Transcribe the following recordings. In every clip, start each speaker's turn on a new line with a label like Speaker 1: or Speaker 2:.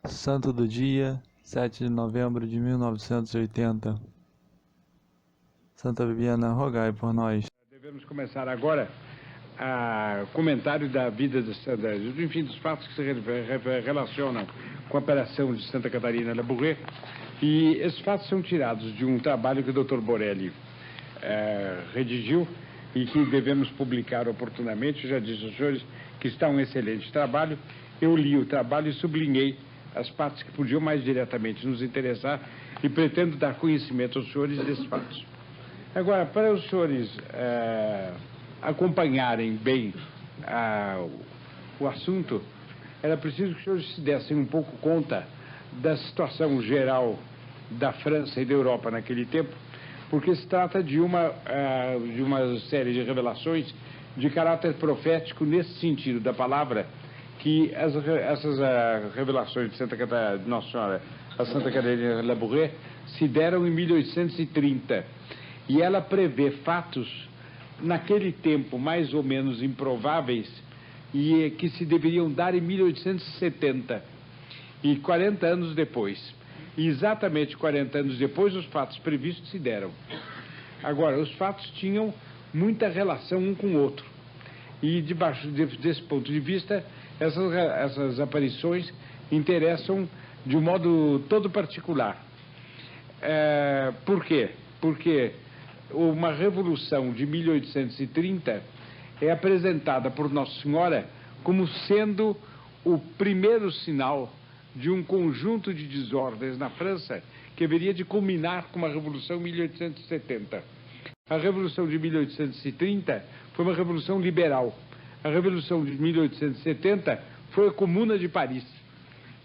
Speaker 1: Santo do dia, 7 de novembro de 1980. Santa Bibiana, rogai por nós.
Speaker 2: Devemos começar agora a comentário da vida de Santa, enfim, dos fatos que se relacionam com a operação de Santa Catarina Labouré. E esses fatos são tirados de um trabalho que o Dr. Borelli redigiu e que devemos publicar oportunamente. Eu já disse aos senhores que está um excelente trabalho. Eu li o trabalho e sublinhei as partes que podiam mais diretamente nos interessar e pretendo dar conhecimento aos senhores desses fatos. Agora, para os senhores acompanharem bem o assunto, era preciso que os senhores se dessem um pouco conta da situação geral da França e da Europa naquele tempo, porque se trata de uma série de revelações de caráter profético nesse sentido da palavra, que essas revelações de Nossa Senhora a Santa Catarina Labouré se deram em 1830. E ela prevê fatos, naquele tempo, mais ou menos improváveis, e que se deveriam dar em 1870, e 40 anos depois. E exatamente 40 anos depois, os fatos previstos se deram. Agora, os fatos tinham muita relação um com o outro. E, debaixo desse ponto de vista, essas aparições interessam de um modo todo particular. Por quê? Porque uma revolução de 1830 é apresentada por Nossa Senhora como sendo o primeiro sinal de um conjunto de desordens na França que haveria de culminar com uma revolução em 1870. A revolução de 1830 foi uma revolução liberal. A revolução de 1870 foi a Comuna de Paris.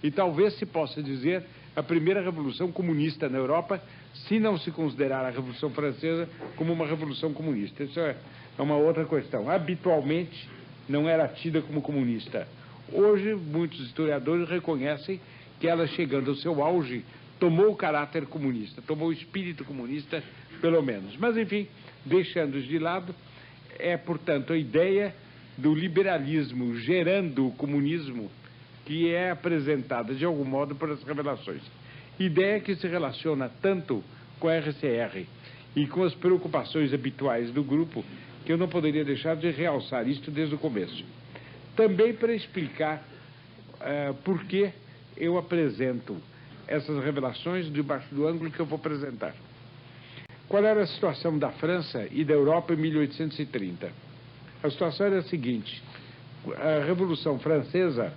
Speaker 2: E talvez se possa dizer a primeira revolução comunista na Europa, se não se considerar a Revolução Francesa como uma revolução comunista. Isso é uma outra questão. Habitualmente não era tida como comunista. Hoje, muitos historiadores reconhecem que ela, chegando ao seu auge, tomou o caráter comunista, tomou o espírito comunista, pelo menos. Mas, enfim, deixando isso de lado, portanto, a ideia do liberalismo gerando o comunismo que é apresentada, de algum modo, por as revelações. Ideia que se relaciona tanto com a RCR e com as preocupações habituais do grupo, que eu não poderia deixar de realçar isto desde o começo. Também para explicar por que eu apresento essas revelações debaixo do ângulo que eu vou apresentar. Qual era a situação da França e da Europa em 1830? A situação era a seguinte: a Revolução Francesa,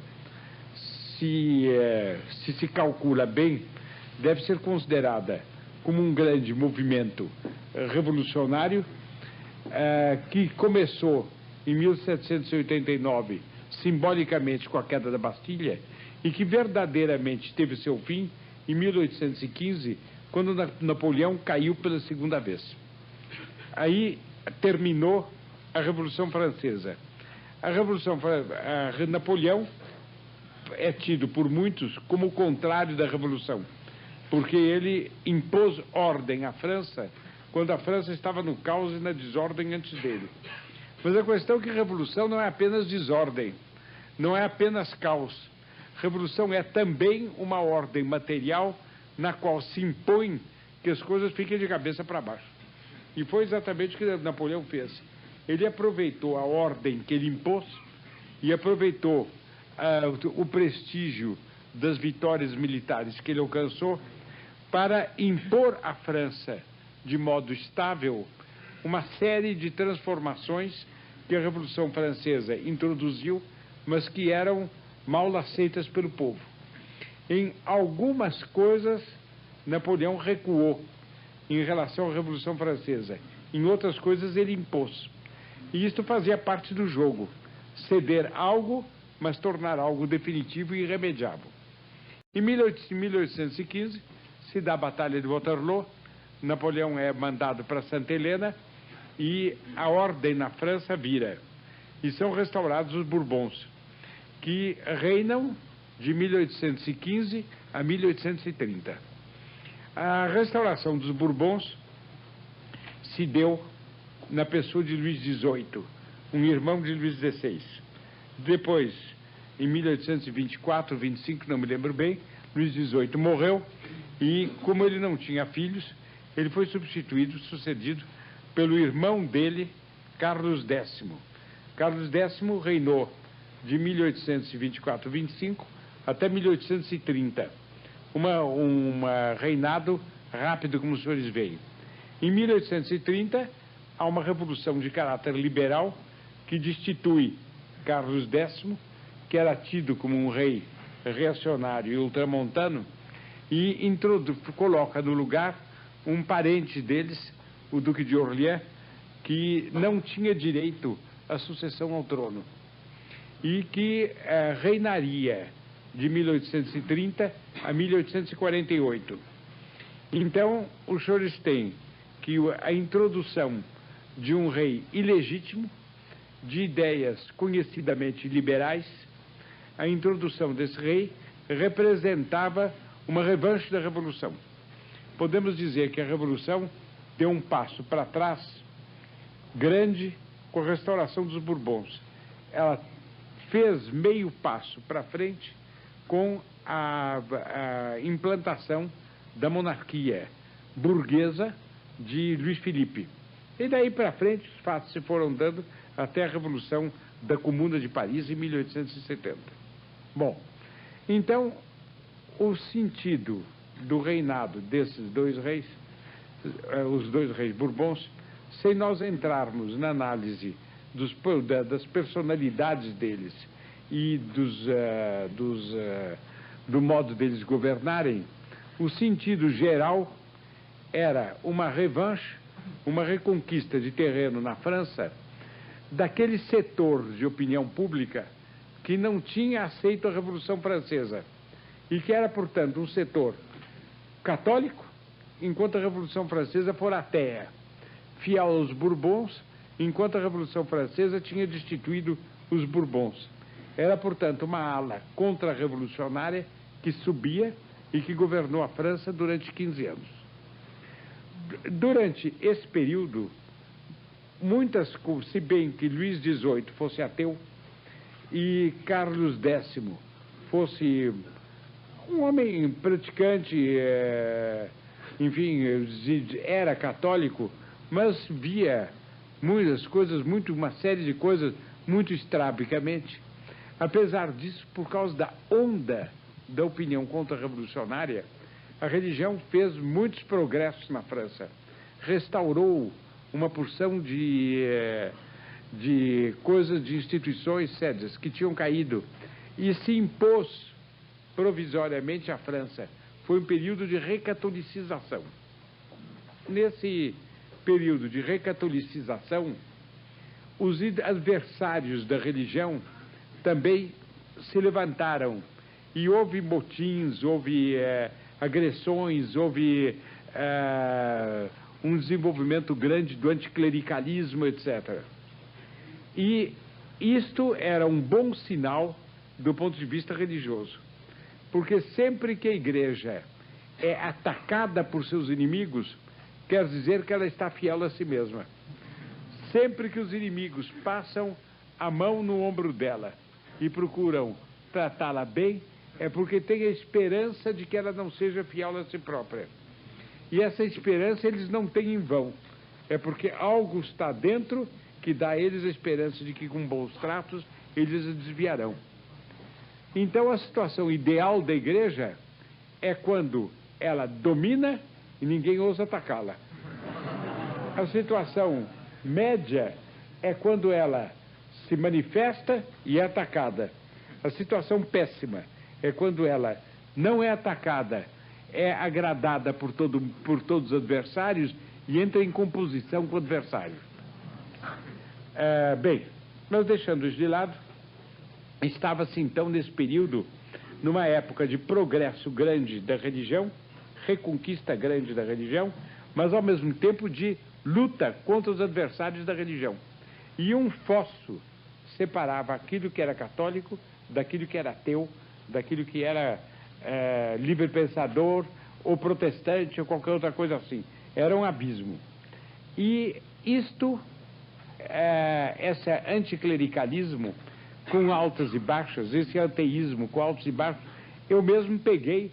Speaker 2: se calcula bem, deve ser considerada como um grande movimento revolucionário que começou em 1789, simbolicamente com a queda da Bastilha, e que verdadeiramente teve seu fim em 1815, quando Napoleão caiu pela segunda vez. Aí terminou a Revolução Francesa. Napoleão é tido por muitos como o contrário da Revolução, porque ele impôs ordem à França quando a França estava no caos e na desordem antes dele. Mas a questão é que revolução não é apenas desordem, não é apenas caos. Revolução é também uma ordem material na qual se impõe que as coisas fiquem de cabeça para baixo. E foi exatamente o que Napoleão fez. Ele aproveitou a ordem que ele impôs e aproveitou o prestígio das vitórias militares que ele alcançou para impor à França, de modo estável, uma série de transformações que a Revolução Francesa introduziu, mas que eram mal aceitas pelo povo. Em algumas coisas, Napoleão recuou em relação à Revolução Francesa. Em outras coisas, ele impôs. E isto fazia parte do jogo: ceder algo, mas tornar algo definitivo e irremediável. Em 1815, se dá a Batalha de Waterloo, Napoleão é mandado para Santa Helena e a ordem na França vira. E são restaurados os Bourbons, que reinam de 1815 a 1830. A restauração dos Bourbons se deu na pessoa de Luís XVIII, um irmão de Luís XVI. Depois em 1824, 25, não me lembro bem, Luís XVIII morreu e, como ele não tinha filhos, ele foi sucedido pelo irmão dele, Carlos X. Carlos X reinou de 1824, 25 até 1830. Reinado rápido, como os senhores veem. Em 1830, há uma revolução de caráter liberal que destitui Carlos X, que era tido como um rei reacionário e ultramontano, e coloca no lugar um parente deles, o Duque de Orléans, que não tinha direito à sucessão ao trono e que reinaria de 1830 a 1848. Então, os senhores têm que a introdução de um rei ilegítimo, de ideias conhecidamente liberais, a introdução desse rei representava uma revanche da Revolução. Podemos dizer que a Revolução deu um passo para trás grande com a restauração dos Bourbons. Ela fez meio passo para frente com a implantação da monarquia burguesa de Luís Filipe. E daí para frente os fatos se foram dando até a Revolução da Comuna de Paris em 1870. Bom, então o sentido do reinado desses dois reis, os dois reis Bourbons, sem nós entrarmos na análise das personalidades deles e do modo deles governarem, o sentido geral era uma revanche, uma reconquista de terreno na França daquele setor de opinião pública que não tinha aceito a Revolução Francesa e que era, portanto, um setor católico, enquanto a Revolução Francesa fora ateia, fiel aos Bourbons, enquanto a Revolução Francesa tinha destituído os Bourbons. Era, portanto, uma ala contra-revolucionária que subia e que governou a França durante 15 anos. Durante esse período, se bem que Luís XVIII fosse ateu e Carlos X fosse um homem praticante, enfim, era católico, mas via muitas coisas, uma série de coisas muito estrabicamente. Apesar disso, por causa da onda da opinião contra-revolucionária, a religião fez muitos progressos na França. Restaurou uma porção de coisas, de instituições sérias que tinham caído e se impôs provisoriamente à França. Foi um período de recatolicização. Nesse período de recatolicização, os adversários da religião também se levantaram e houve motins, houve agressões, houve um desenvolvimento grande do anticlericalismo, etc. E isto era um bom sinal do ponto de vista religioso, porque sempre que a igreja é atacada por seus inimigos, quer dizer que ela está fiel a si mesma. Sempre que os inimigos passam a mão no ombro dela e procuram tratá-la bem, é porque tem a esperança de que ela não seja fiel a si própria. E essa esperança eles não têm em vão. É porque algo está dentro que dá a eles a esperança de que com bons tratos eles a desviarão. Então a situação ideal da igreja é quando ela domina e ninguém ousa atacá-la. A situação média é quando ela se manifesta e é atacada. A situação péssima é quando ela não é atacada, é agradada por todos os adversários e entra em composição com o adversário. Bem, mas deixando isso de lado, estava-se então nesse período, numa época de progresso grande da religião, reconquista grande da religião, mas ao mesmo tempo de luta contra os adversários da religião. E um fosso separava aquilo que era católico daquilo que era ateu, daquilo que era livre-pensador ou protestante ou qualquer outra coisa assim. Era um abismo. E esse anticlericalismo com altas e baixas, esse ateísmo com altos e baixos, eu mesmo peguei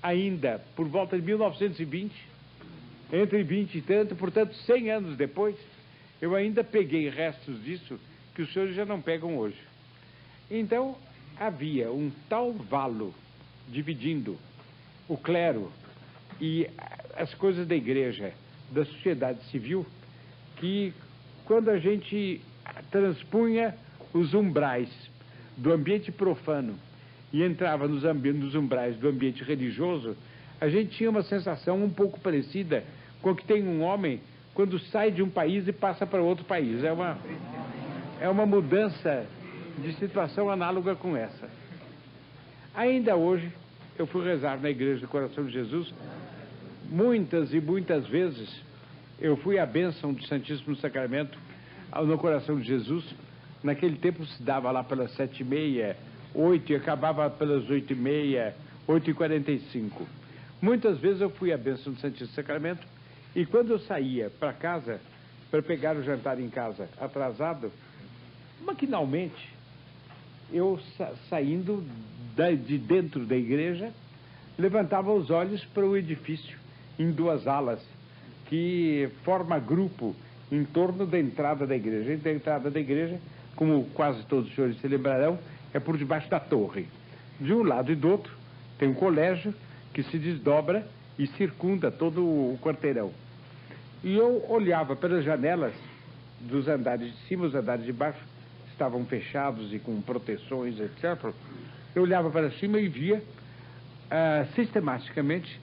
Speaker 2: ainda por volta de 1920, entre 20 e tanto, portanto 100 anos depois, eu ainda peguei restos disso que os senhores já não pegam hoje. Então havia um tal valo dividindo o clero e as coisas da igreja, da sociedade civil, que quando a gente transpunha os umbrais do ambiente profano e entrava nos umbrais do ambiente religioso, a gente tinha uma sensação um pouco parecida com o que tem um homem quando sai de um país e passa para outro país. É uma mudança de situação análoga com essa. Ainda hoje, eu fui rezar na Igreja do Coração de Jesus, muitas e muitas vezes eu fui à bênção do Santíssimo Sacramento no Coração de Jesus. Naquele tempo se dava lá pelas 7h30, 8 e acabava pelas 8h30, 8h45. Muitas vezes eu fui à bênção do Santíssimo Sacramento e quando eu saía para casa, para pegar o jantar em casa atrasado, maquinalmente, eu saindo de dentro da igreja, levantava os olhos para o edifício em duas alas, que forma grupo em torno da entrada da igreja. E da entrada da igreja, como quase todos os senhores se lembrarão, é por debaixo da torre. De um lado e do outro tem um colégio que se desdobra e circunda todo o quarteirão. E eu olhava pelas janelas dos andares de cima, os andares de baixo estavam fechados e com proteções, etc. Eu olhava para cima e via sistematicamente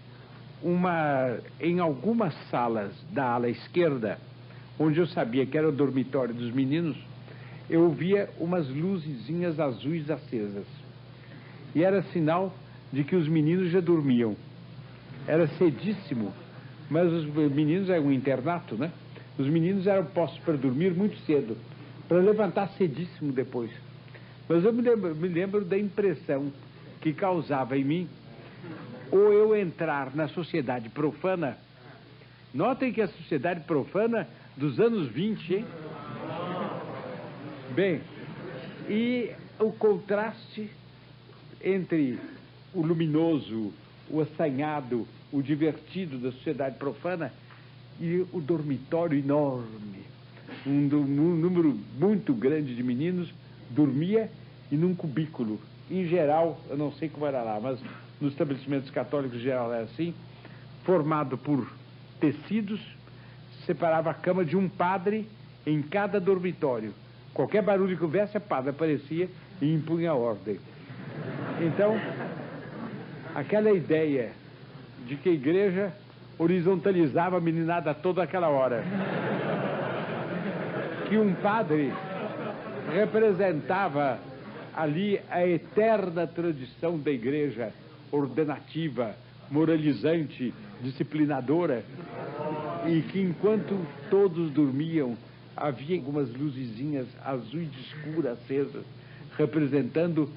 Speaker 2: em algumas salas da ala esquerda, onde eu sabia que era o dormitório dos meninos, eu via umas luzezinhas azuis acesas. E era sinal de que os meninos já dormiam. Era cedíssimo, mas os meninos é um internato, né? Os meninos eram postos para dormir muito cedo, para levantar cedíssimo depois. Mas eu me lembro da impressão que causava em mim ou eu entrar na sociedade profana. Notem que a sociedade profana dos anos 20, hein? Bem, e o contraste entre o luminoso, o assanhado, o divertido da sociedade profana e o dormitório enorme. Um número muito grande de meninos dormia e num cubículo. Em geral, eu não sei como era lá, mas nos estabelecimentos católicos em geral era assim, formado por tecidos, separava a cama de um padre em cada dormitório. Qualquer barulho que houvesse, a padre aparecia e impunha a ordem. Então, aquela ideia de que a igreja horizontalizava a meninada toda aquela hora, que um padre representava ali a eterna tradição da igreja, ordenativa, moralizante, disciplinadora, e que enquanto todos dormiam, havia algumas luzezinhas azuis escuras acesas, representando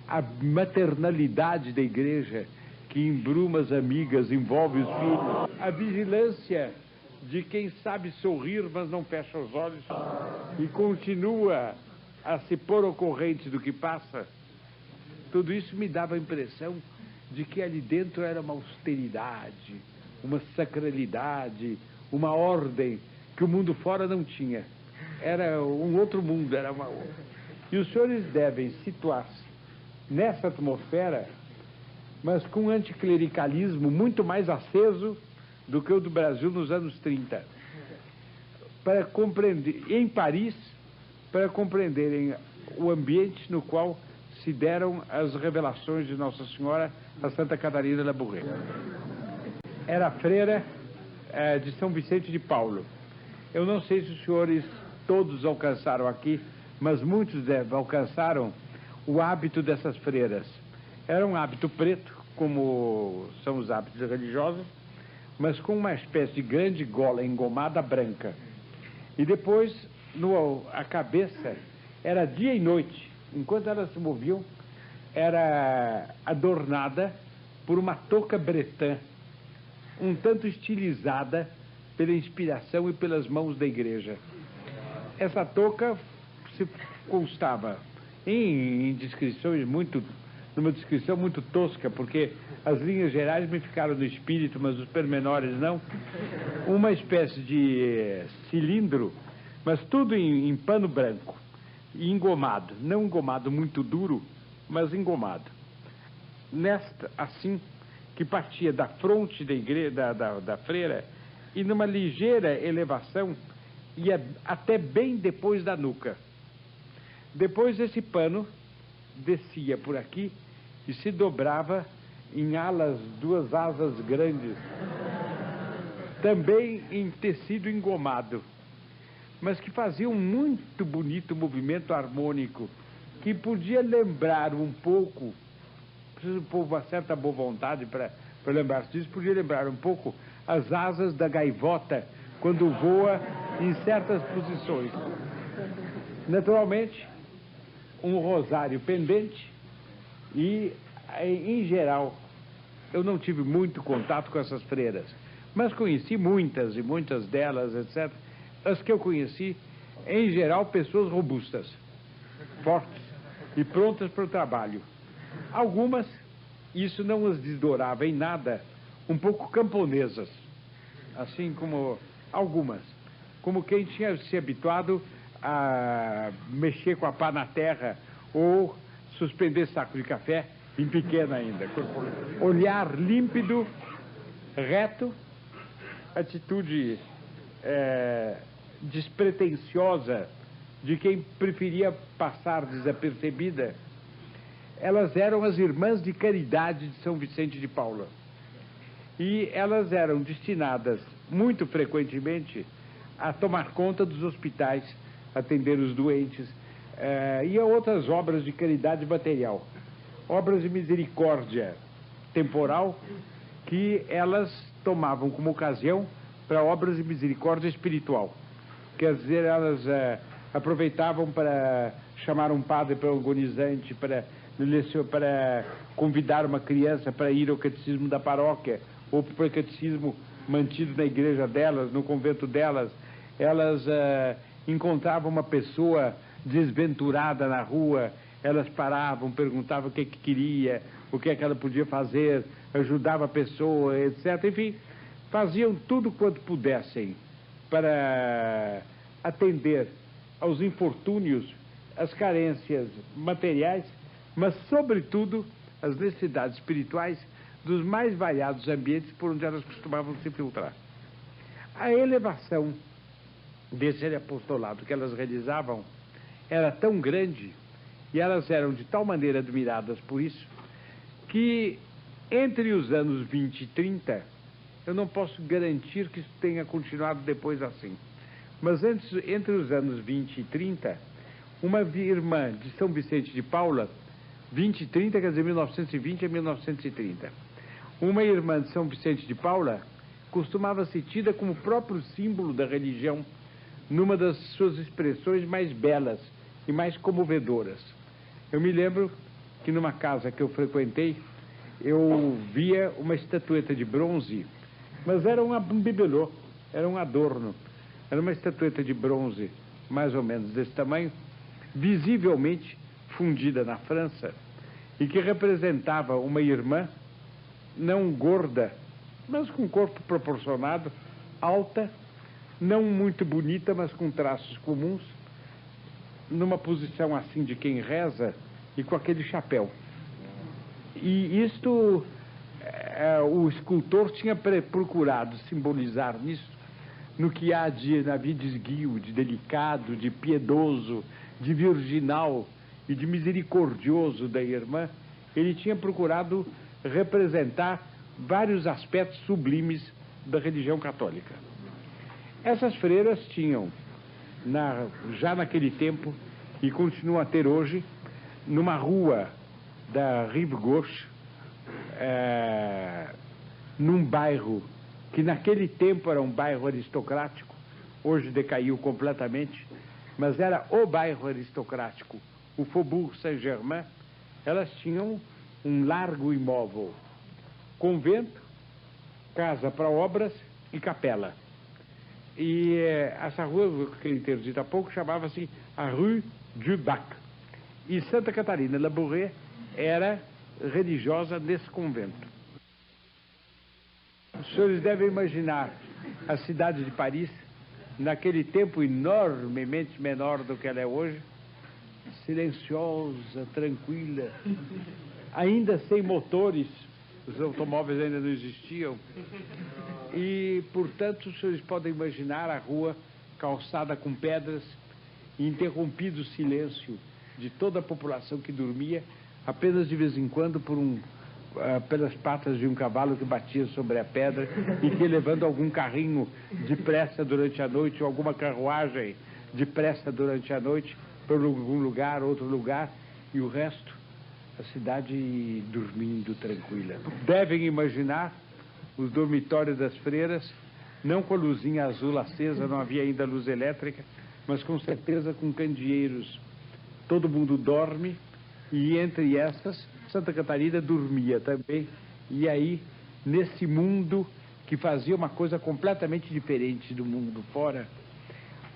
Speaker 2: a maternalidade da igreja, que embruma as amigas, envolve os filhos, a vigilância de quem sabe sorrir, mas não fecha os olhos e continua a se pôr ao corrente do que passa. Tudo isso me dava a impressão de que ali dentro era uma austeridade, uma sacralidade, uma ordem que o mundo fora não tinha. Era um outro mundo, era uma outra. E os senhores devem situar-se nessa atmosfera, mas com um anticlericalismo muito mais aceso do que o do Brasil nos anos 30. Para compreender, em Paris, para compreenderem o ambiente no qual se deram as revelações de Nossa Senhora a Santa Catarina Labouré. Era freira de São Vicente de Paulo. Eu não sei se os senhores todos alcançaram aqui, mas muitos alcançaram o hábito dessas freiras. Era um hábito preto, como são os hábitos religiosos, mas com uma espécie de grande gola engomada branca. E depois, a cabeça era dia e noite, enquanto elas se moviam, era adornada por uma touca bretã, um tanto estilizada pela inspiração e pelas mãos da igreja. Essa touca constava em descrições numa descrição muito tosca, porque as linhas gerais me ficaram no espírito, mas os pormenores não, uma espécie de cilindro, mas tudo em pano branco, e engomado, não engomado muito duro, mas engomado. Nesta, assim, que partia da fronte da igreja, da freira, e numa ligeira elevação, ia até bem depois da nuca. Depois esse pano descia por aqui e se dobrava em duas asas grandes, também em tecido engomado, mas que fazia um muito bonito movimento harmônico, que podia lembrar um pouco, preciso pôr uma certa boa vontade para lembrar disso, podia lembrar um pouco as asas da gaivota quando voa em certas posições. Naturalmente, um rosário pendente e, em geral, eu não tive muito contato com essas freiras, mas conheci muitas, e muitas delas, etc. As que eu conheci, em geral, pessoas robustas, fortes e prontas para o trabalho. Algumas, isso não as desdourava em nada, um pouco camponesas, assim como algumas, como quem tinha se habituado a mexer com a pá na terra ou suspender saco de café em pequena ainda. Olhar límpido, reto, atitude despretensiosa de quem preferia passar desapercebida. Elas eram as irmãs de caridade de São Vicente de Paula. E elas eram destinadas, muito frequentemente, a tomar conta dos hospitais, atender os doentes, e a outras obras de caridade material. Obras de misericórdia temporal, que elas tomavam como ocasião para obras de misericórdia espiritual. Quer dizer, elas aproveitavam para chamar um padre para o agonizante, para convidar uma criança para ir ao catecismo da paróquia, ou para o catecismo mantido na igreja delas, no convento delas. Elas encontravam uma pessoa desventurada na rua, elas paravam, perguntavam o que queria, o que é que ela podia fazer, ajudava a pessoa, etc. Enfim, faziam tudo quanto pudessem para atender aos infortúnios, às carências materiais, mas, sobretudo, às necessidades espirituais dos mais variados ambientes por onde elas costumavam se filtrar. A elevação desse apostolado que elas realizavam era tão grande, e elas eram de tal maneira admiradas por isso, que entre os anos 20 e 30, eu não posso garantir que isso tenha continuado depois assim, mas entre os anos 20 e 30, uma irmã de São Vicente de Paula, 20 e 30, quer dizer 1920 a 1930, uma irmã de São Vicente de Paula costumava ser tida como próprio símbolo da religião, numa das suas expressões mais belas e mais comovedoras. Eu me lembro que numa casa que eu frequentei, eu via uma estatueta de bronze, mas era um bibelô, era um adorno, era uma estatueta de bronze, mais ou menos desse tamanho, visivelmente fundida na França, e que representava uma irmã, não gorda, mas com corpo proporcionado, alta, não muito bonita, mas com traços comuns, numa posição assim de quem reza e com aquele chapéu. E isto, o escultor tinha procurado simbolizar nisso, no que há de esguio, de delicado, de piedoso, de virginal e de misericordioso da irmã. Ele tinha procurado representar vários aspectos sublimes da religião católica. Essas freiras tinham, já naquele tempo, e continuam a ter hoje, numa rua da Rive Gauche, num bairro que naquele tempo era um bairro aristocrático, hoje decaiu completamente, mas era o bairro aristocrático, o Faubourg Saint-Germain. Elas tinham um largo imóvel, convento, casa para obras e capela. E essa rua, que ele interdita há pouco, chamava-se a Rue du Bac. E Santa Catarina Labouré era religiosa nesse convento. Os senhores devem imaginar a cidade de Paris, naquele tempo enormemente menor do que ela é hoje, silenciosa, tranquila, ainda sem motores, os automóveis ainda não existiam, e, portanto, os senhores podem imaginar a rua calçada com pedras, interrompido o silêncio de toda a população que dormia, apenas de vez em quando pelas patas de um cavalo que batia sobre a pedra e que, levando algum carrinho depressa durante a noite, ou alguma carruagem depressa durante a noite, para algum lugar, outro lugar, e o resto, a cidade dormindo tranquila. Devem imaginar os dormitórios das freiras, não com a luzinha azul acesa, não havia ainda luz elétrica, mas com certeza com candeeiros. Todo mundo dorme, e entre essas, Santa Catarina dormia também. E aí, nesse mundo que fazia uma coisa completamente diferente do mundo fora,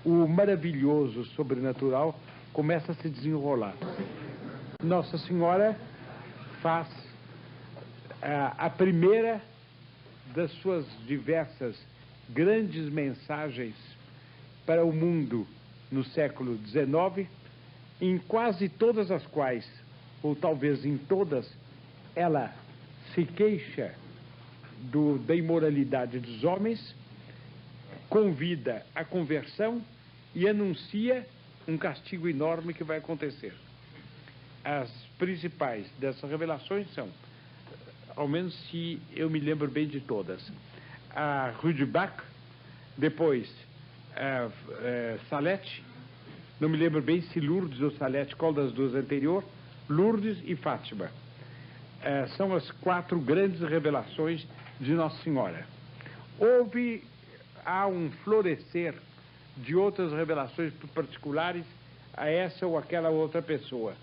Speaker 2: o maravilhoso sobrenatural começa a se desenrolar. Nossa Senhora faz a primeira das suas diversas grandes mensagens para o mundo no século XIX, em quase todas as quais, ou talvez em todas, ela se queixa da imoralidade dos homens, convida à conversão e anuncia um castigo enorme que vai acontecer. As principais dessas revelações são, ao menos se eu me lembro bem de todas, a Rue du Bac, depois Salete, não me lembro bem se Lourdes ou Salete, qual das duas anterior, Lourdes e Fátima. São as 4 grandes revelações de Nossa Senhora. Há um florescer de outras revelações particulares a essa ou aquela outra pessoa,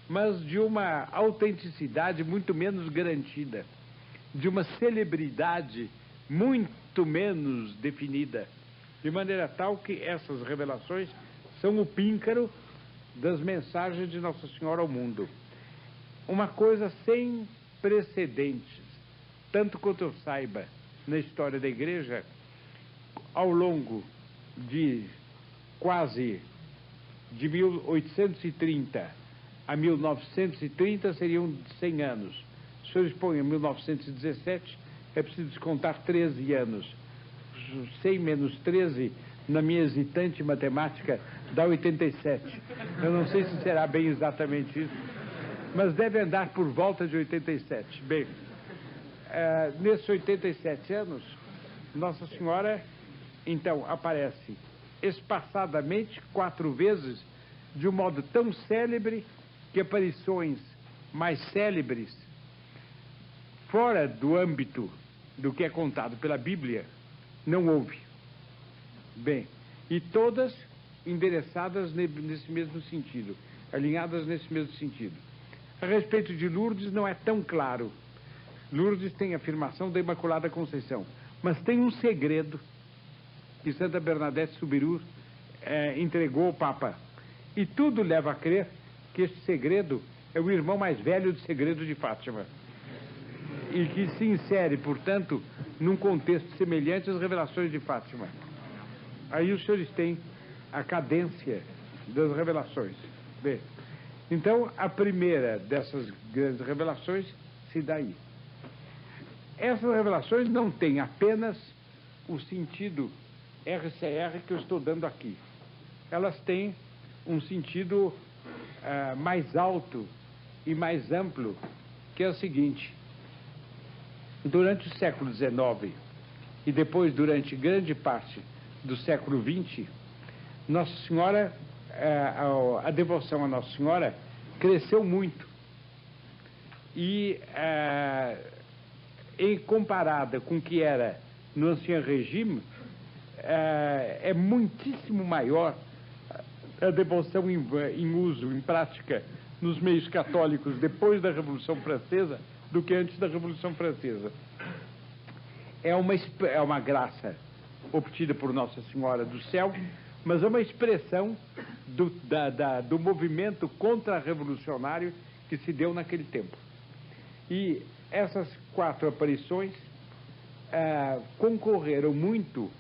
Speaker 2: mas de uma autenticidade muito menos garantida, de uma celebridade muito menos definida, de maneira tal que essas revelações são o píncaro das mensagens de Nossa Senhora ao mundo. Uma coisa sem precedentes, tanto quanto eu saiba, na história da Igreja, ao longo de quase de 1830 a 1930 seriam 100 anos. Se os senhores põem 1917, é preciso descontar 13 anos. 100 menos 13, na minha hesitante matemática, dá 87. Eu não sei se será bem exatamente isso, mas deve andar por volta de 87. Bem, nesses 87 anos, Nossa Senhora, então, aparece espaçadamente 4 vezes, de um modo tão célebre que aparições mais célebres, fora do âmbito do que é contado pela Bíblia, não houve. Bem, e todas endereçadas nesse mesmo sentido, alinhadas nesse mesmo sentido. A respeito de Lourdes não é tão claro. Lourdes tem a afirmação da Imaculada Conceição, mas tem um segredo que Santa Bernadette Soubirous entregou ao Papa. E tudo leva a crer que este segredo é o irmão mais velho do segredo de Fátima. E que se insere, portanto, num contexto semelhante às revelações de Fátima. Aí os senhores têm a cadência das revelações. Bem, então, a primeira dessas grandes revelações se dá aí. Essas revelações não têm apenas o sentido RCR que eu estou dando aqui. Elas têm um sentido mais alto e mais amplo, que é o seguinte: durante o século XIX e depois durante grande parte do século XX, Nossa Senhora, a devoção a Nossa Senhora cresceu muito e, em comparada com o que era no Ancien Regime, é muitíssimo maior a devoção em uso, em prática, nos meios católicos depois da Revolução Francesa do que antes da Revolução Francesa. É uma graça obtida por Nossa Senhora do Céu, mas é uma expressão do movimento contra-revolucionário que se deu naquele tempo. E essas 4 aparições concorreram muito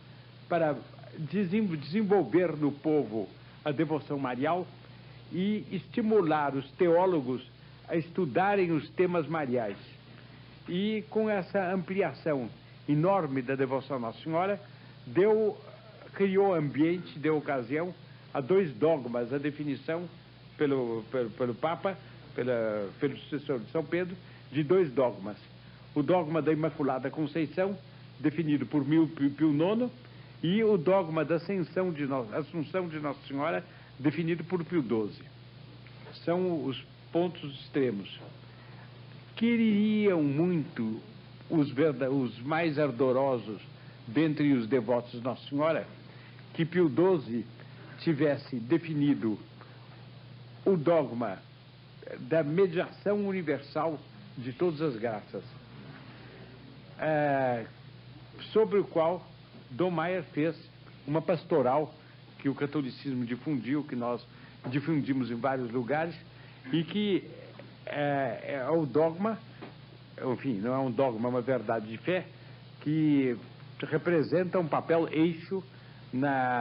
Speaker 2: para desenvolver no povo a devoção marial e estimular os teólogos a estudarem os temas mariais. E com essa ampliação enorme da devoção à Nossa Senhora, criou ambiente, deu ocasião a 2 dogmas, a definição pelo Papa, pelo sucessor de São Pedro, de 2 dogmas. O dogma da Imaculada Conceição, definido por Pio IX, e o dogma da Assunção de Nossa Senhora, definido por Pio XII. São os pontos extremos. Queriam muito os mais ardorosos dentre os devotos de Nossa Senhora que Pio XII tivesse definido o dogma da mediação universal de todas as graças, sobre o qual Dom Maier fez uma pastoral que o catolicismo difundiu, que nós difundimos em vários lugares, e que é o dogma, enfim, não é um dogma, é uma verdade de fé, que representa um papel eixo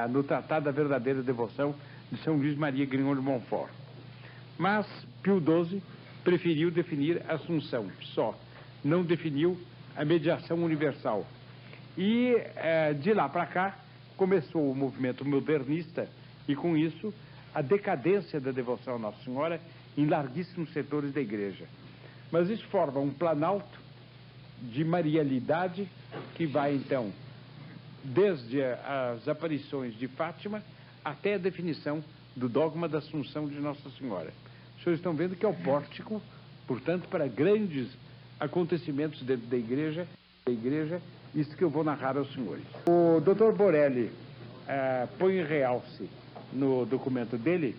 Speaker 2: no Tratado da Verdadeira Devoção de São Luís Maria Grignon de Montfort. Mas Pio XII preferiu definir a Assunção só, não definiu a mediação universal. E de lá para cá começou o movimento modernista e com isso a decadência da devoção à Nossa Senhora em larguíssimos setores da Igreja. Mas isso forma um planalto de marialidade que vai então desde as aparições de Fátima até a definição do dogma da Assunção de Nossa Senhora. Os senhores estão vendo que é o pórtico, portanto, para grandes acontecimentos dentro da igreja, isso que eu vou narrar aos senhores. O Dr. Borelli põe em realce no documento dele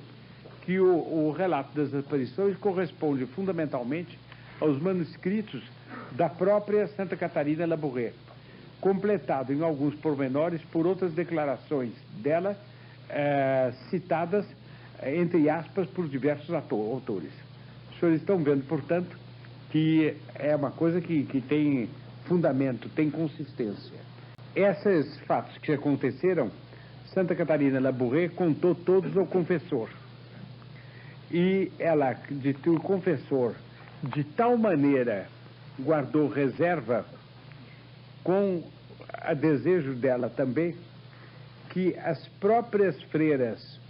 Speaker 2: que o relato das aparições corresponde fundamentalmente aos manuscritos da própria Santa Catarina Labouré, completado em alguns pormenores por outras declarações dela, citadas, entre aspas, por diversos autores. Os senhores estão vendo, portanto, que é uma coisa que tem fundamento, tem consistência. Esses fatos que aconteceram, Santa Catarina Labouré contou todos ao confessor. E ela, o confessor, de tal maneira guardou reserva, com a desejo dela também, que as próprias freiras,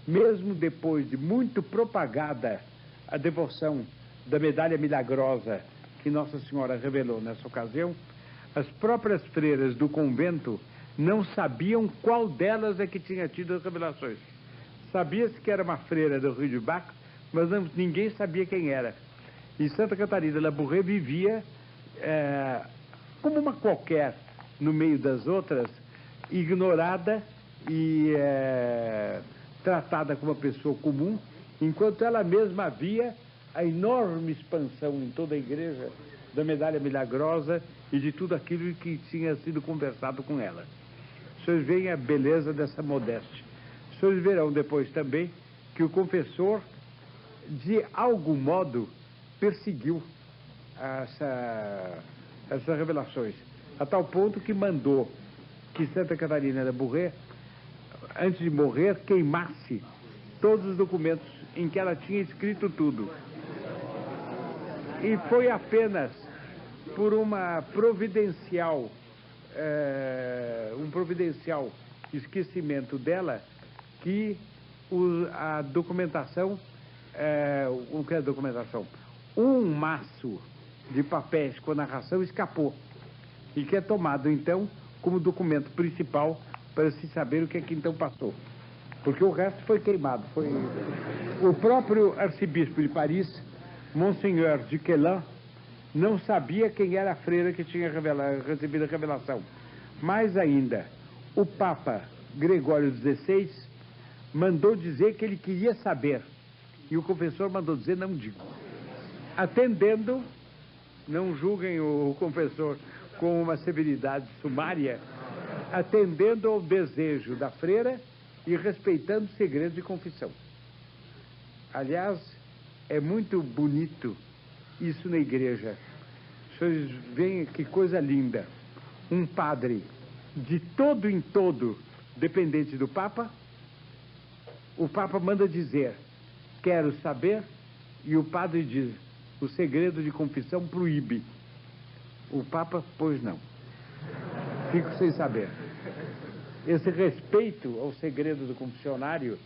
Speaker 2: mesmo depois de muito propagada a devoção da medalha milagrosa que Nossa Senhora revelou nessa ocasião, as próprias freiras do convento não sabiam qual delas é que tinha tido as revelações. Sabia-se que era uma freira do Rio de Baco, mas ninguém sabia quem era. E Santa Catarina Labouré vivia como uma qualquer, no meio das outras, ignorada e tratada como uma pessoa comum, enquanto ela mesma via a enorme expansão em toda a igreja da medalha milagrosa e de tudo aquilo que tinha sido conversado com ela. Os senhores veem a beleza dessa modéstia. Os senhores verão depois também que o confessor, de algum modo, perseguiu essas revelações, a tal ponto que mandou que Santa Catarina Labouré, antes de morrer, queimasse todos os documentos em que ela tinha escrito tudo. E foi apenas por um providencial esquecimento dela que a documentação, o que é a documentação? Um maço de papéis com a narração escapou e que é tomado então como documento principal para se saber o que é que então passou, porque o resto foi queimado. Foi o próprio arcebispo de Paris, Monseigneur de Quelan, não sabia quem era a freira que tinha recebido a revelação. Mais ainda, o Papa Gregório XVI mandou dizer que ele queria saber, e o confessor mandou dizer: não digo. Atendendo, não julguem o confessor com uma severidade sumária, atendendo ao desejo da freira, e respeitando segredos de confissão. Aliás, é muito bonito isso na igreja. Vocês veem que coisa linda. Um padre de todo em todo dependente do Papa. O Papa manda dizer, quero saber, e o padre diz, o segredo de confissão proíbe. O Papa, pois não. Fico sem saber. Esse respeito ao segredo do confessionário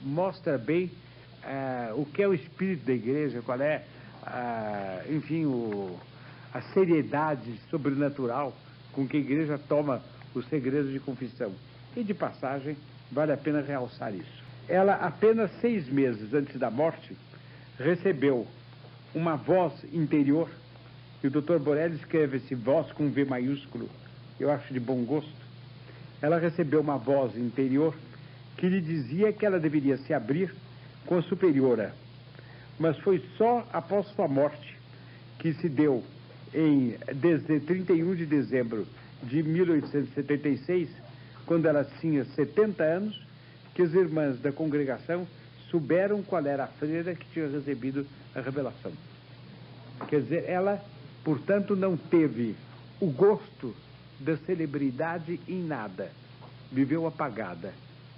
Speaker 2: mostra bem o que é o espírito da igreja, qual é, enfim, a seriedade sobrenatural com que a igreja toma o segredo de confissão. E de passagem, vale a pena realçar isso. Ela, apenas 6 meses antes da morte, recebeu uma voz interior, e o Dr. Borelli escreve esse voz com V maiúsculo, eu acho de bom gosto. Ela recebeu uma voz interior que lhe dizia que ela deveria se abrir com a superiora. Mas foi só após sua morte, que se deu em 31 de dezembro de 1876, quando ela tinha 70 anos, que as irmãs da congregação souberam qual era a freira que tinha recebido a revelação. Quer dizer, ela, portanto, não teve o gosto da celebridade em nada. Viveu apagada,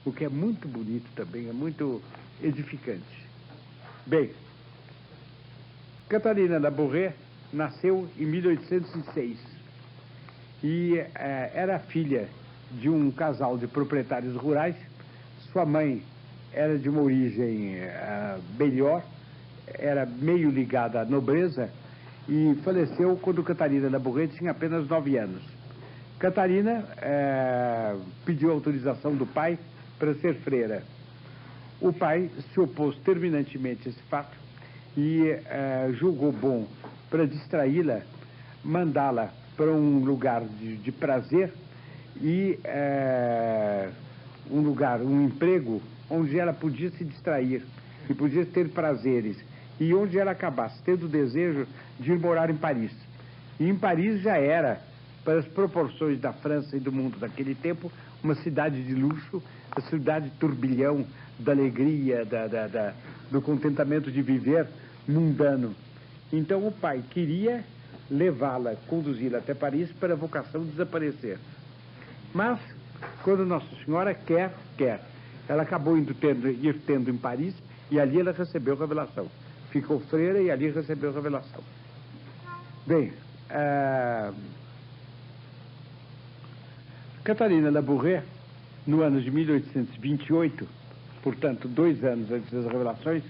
Speaker 2: o que é muito bonito também, é muito edificante. Bem, Catarina Labouré nasceu em 1806 e era filha de um casal de proprietários rurais. Sua mãe era de uma origem melhor, era meio ligada à nobreza e faleceu quando Catarina Labouré tinha apenas 9 anos. Catarina pediu autorização do pai para ser freira. O pai se opôs terminantemente a esse fato e julgou bom, para distraí-la, mandá-la para um lugar de prazer e um emprego onde ela podia se distrair e podia ter prazeres, e onde ela acabasse tendo o desejo de ir morar em Paris. E em Paris já era, para as proporções da França e do mundo daquele tempo, uma cidade de luxo, a cidade turbilhão da alegria, do contentamento de viver mundano. Então o pai queria levá-la, conduzi-la até Paris para a vocação desaparecer. Mas, quando Nossa Senhora quer. Ela acabou ir tendo em Paris e ali ela recebeu a revelação. Ficou freira e ali recebeu a revelação. Bem, Catarina Labouré, no ano de 1828, portanto 2 anos antes das revelações,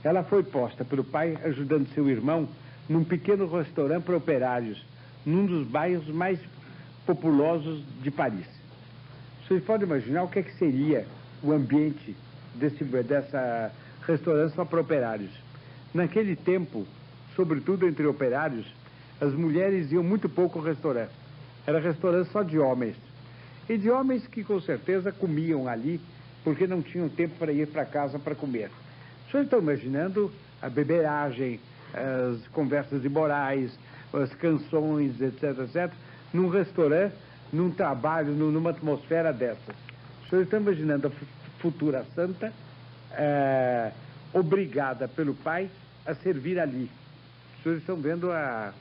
Speaker 2: ela foi posta pelo pai ajudando seu irmão num pequeno restaurante para operários, num dos bairros mais populosos de Paris. Vocês podem imaginar o que seria o ambiente dessa restaurante só para operários. Naquele tempo, sobretudo entre operários, as mulheres iam muito pouco ao restaurante. Era restaurante só de homens. E de homens que com certeza comiam ali, porque não tinham tempo para ir para casa para comer. Vocês estão imaginando a beberagem, as conversas imorais, as canções, etc., num restaurante, num trabalho, numa atmosfera dessa. Vocês estão imaginando a futura santa obrigada pelo pai a servir ali. Vocês estão vendo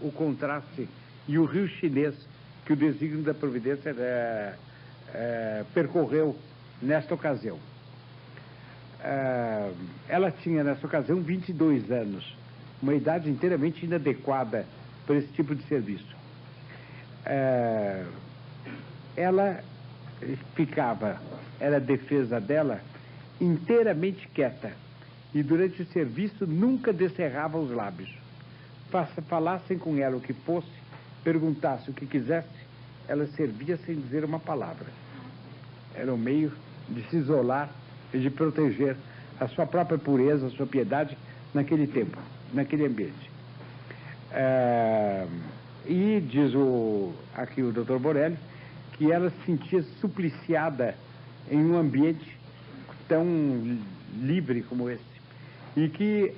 Speaker 2: o contraste e o rio chinês que o desígnio da providência percorreu nesta ocasião. Ela tinha nessa ocasião 22 anos, uma idade inteiramente inadequada para esse tipo de serviço. Ela era a defesa dela, inteiramente quieta, e durante o serviço nunca descerrava os lábios. Falassem com ela o que fosse, perguntasse o que quisesse, ela servia sem dizer uma palavra. Era um meio de se isolar e de proteger a sua própria pureza, a sua piedade naquele tempo, naquele ambiente. E diz aqui o Dr. Borelli que ela se sentia supliciada em um ambiente tão livre como esse, e que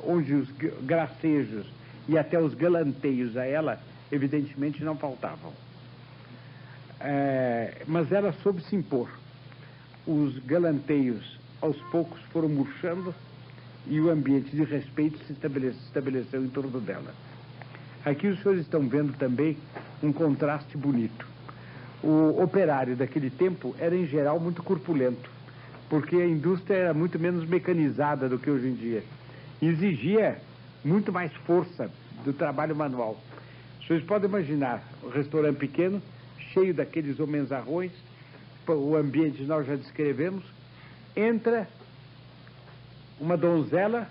Speaker 2: onde os gracejos e até os galanteios a ela evidentemente não faltavam. Mas ela soube se impor. os galanteios aos poucos foram murchando e o ambiente de respeito se estabeleceu em torno dela. Aqui os senhores estão vendo também um contraste bonito. O operário daquele tempo era, em geral, muito corpulento, porque a indústria era muito menos mecanizada do que hoje em dia. Exigia muito mais força do trabalho manual. Vocês podem imaginar um restaurante pequeno, cheio daqueles homenzarrões, o ambiente nós já descrevemos, entra uma donzela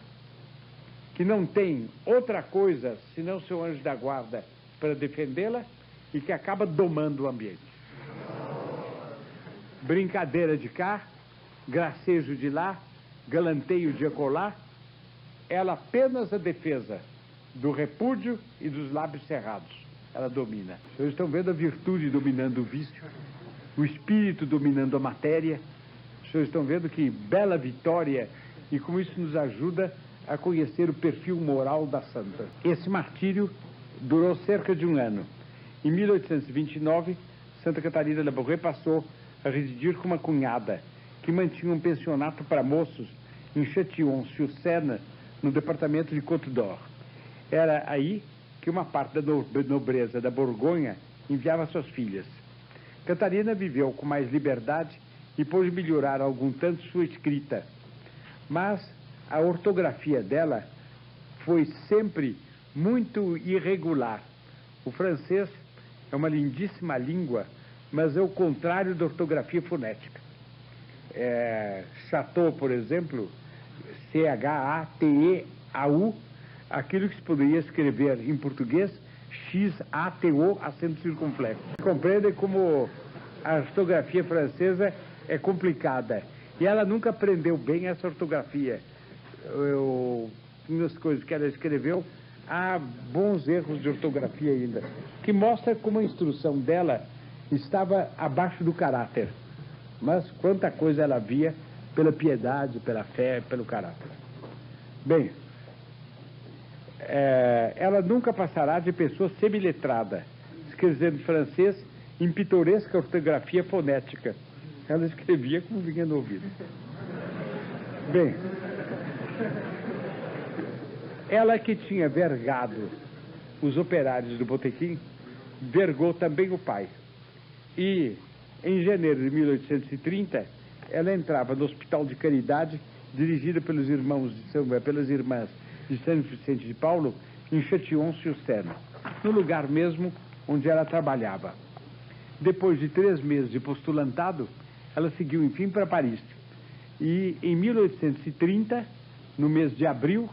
Speaker 2: que não tem outra coisa senão seu anjo da guarda para defendê-la e que acaba domando o ambiente. Brincadeira de cá, gracejo de lá, galanteio de acolá, ela apenas a defesa do repúdio e dos lábios cerrados. Ela domina. Vocês estão vendo a virtude dominando o vício, o espírito dominando a matéria. Vocês estão vendo que bela vitória e como isso nos ajuda a conhecer o perfil moral da santa. Esse martírio durou cerca de um ano. Em 1829, Santa Catarina de Labouré passou a residir com uma cunhada que mantinha um pensionato para moços em Châtillon-sur-Seine, no departamento de Côte d'Or. Era aí que uma parte da nobreza da Borgonha enviava suas filhas. Catarina viveu com mais liberdade e pôde melhorar algum tanto sua escrita. Mas a ortografia dela foi sempre muito irregular. O francês é uma lindíssima língua, mas é o contrário da ortografia fonética. Chateau, por exemplo, C-H-A-T-E-A-U, aquilo que se poderia escrever em português, X-A-T-O, acento circunflexo. Compreendem como a ortografia francesa é complicada. E ela nunca aprendeu bem essa ortografia. Nas coisas que ela escreveu, há bons erros de ortografia ainda, que mostra como a instrução dela estava abaixo do caráter. Mas quanta coisa ela via pela piedade, pela fé, pelo caráter. Bem, ela nunca passará de pessoa semiletrada, escrevendo francês em pitoresca ortografia fonética. Ela escrevia como vinha no ouvido. Bem, ela que tinha vergado os operários do botequim, vergou também o pai. E, em janeiro de 1830, ela entrava no Hospital de Caridade, dirigida pelas irmãs de São Vicente de Paulo, em Châtillon-sur-Seine, no lugar mesmo onde ela trabalhava. Depois de 3 meses de postulantado, ela seguiu, enfim, para Paris. E, em 1830, no mês de abril,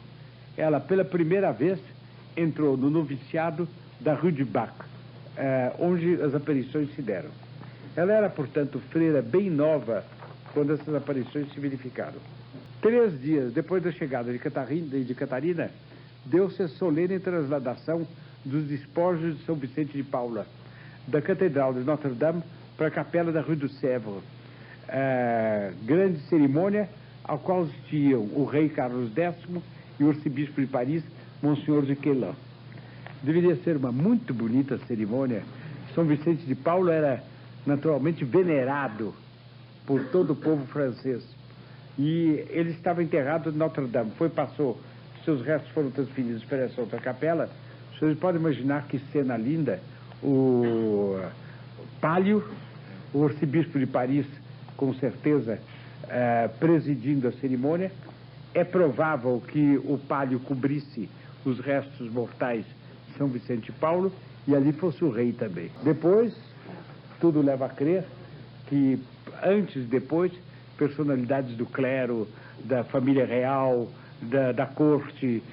Speaker 2: ela, pela primeira vez, entrou no noviciado da Rue du Bac, onde as aparições se deram. Ela era, portanto, freira bem nova quando essas aparições se verificaram. 3 dias depois da chegada de Catarina, deu-se a solene transladação dos despojos de São Vicente de Paula, da Catedral de Notre-Dame para a capela da Rue du Sèvres. Grande cerimônia ao qual assistiam o rei Carlos X e o arcebispo de Paris, Monsenhor de Quélan. Deveria ser uma muito bonita cerimônia. São Vicente de Paula era naturalmente venerado por todo o povo francês. E ele estava enterrado em Notre-Dame. Seus restos foram transferidos para essa outra capela. Vocês podem imaginar que cena linda. O Pálio, o arcebispo de Paris, com certeza, presidindo a cerimônia. É provável que o Pálio cobrisse os restos mortais de São Vicente de Paulo e ali fosse o rei também. Depois, tudo leva a crer que antes e depois, personalidades do clero, da família real, da corte,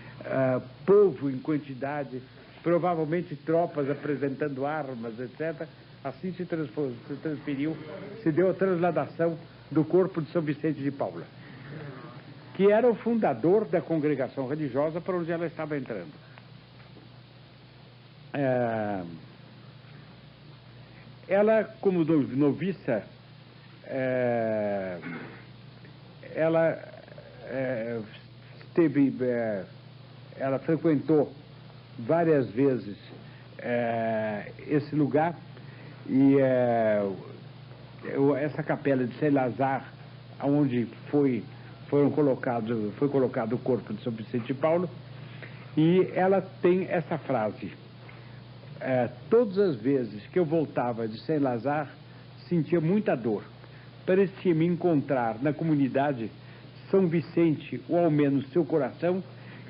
Speaker 2: povo em quantidade, provavelmente tropas apresentando armas, etc. Assim se transferiu, se deu a transladação do corpo de São Vicente de Paula, que era o fundador da congregação religiosa para onde ela estava entrando. Ela, como noviça, ela frequentou várias vezes esse lugar e essa capela de Saint-Lazare onde foi colocado o corpo de São Vicente de Paulo, e ela tem essa frase: todas as vezes que eu voltava de Saint-Lazare, sentia muita dor. Parecia-me encontrar na comunidade São Vicente, ou ao menos seu coração,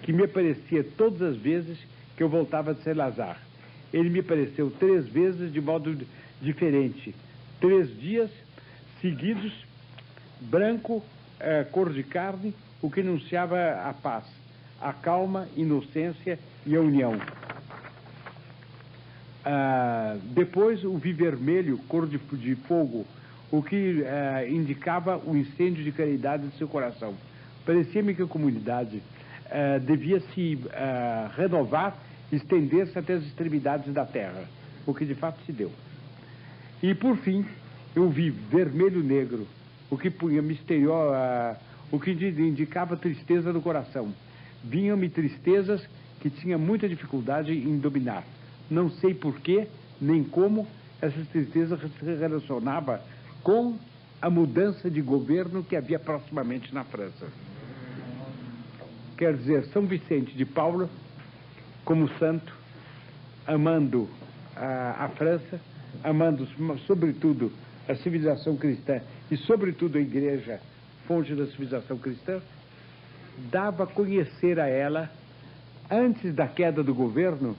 Speaker 2: que me aparecia todas as vezes que eu voltava de Saint-Lazare. Ele me apareceu 3 vezes de modo diferente. 3 dias seguidos, branco, cor de carne, o que anunciava a paz, a calma, inocência e a união. Depois o vi vermelho, cor de fogo, o que indicava o incêndio de caridade de seu coração. Parecia-me que a comunidade devia se renovar, estender-se até as extremidades da terra, o que de fato se deu. E por fim eu vi vermelho-negro, o que punha o que indicava tristeza no coração. Vinham-me tristezas que tinha muita dificuldade em dominar. Não sei porquê, nem como essa tristeza se relacionava com a mudança de governo que havia proximamente na França. Quer dizer, São Vicente de Paulo, como santo, amando a França, amando sobretudo a civilização cristã e sobretudo a Igreja, fonte da civilização cristã, dava a conhecer a ela, antes da queda do governo,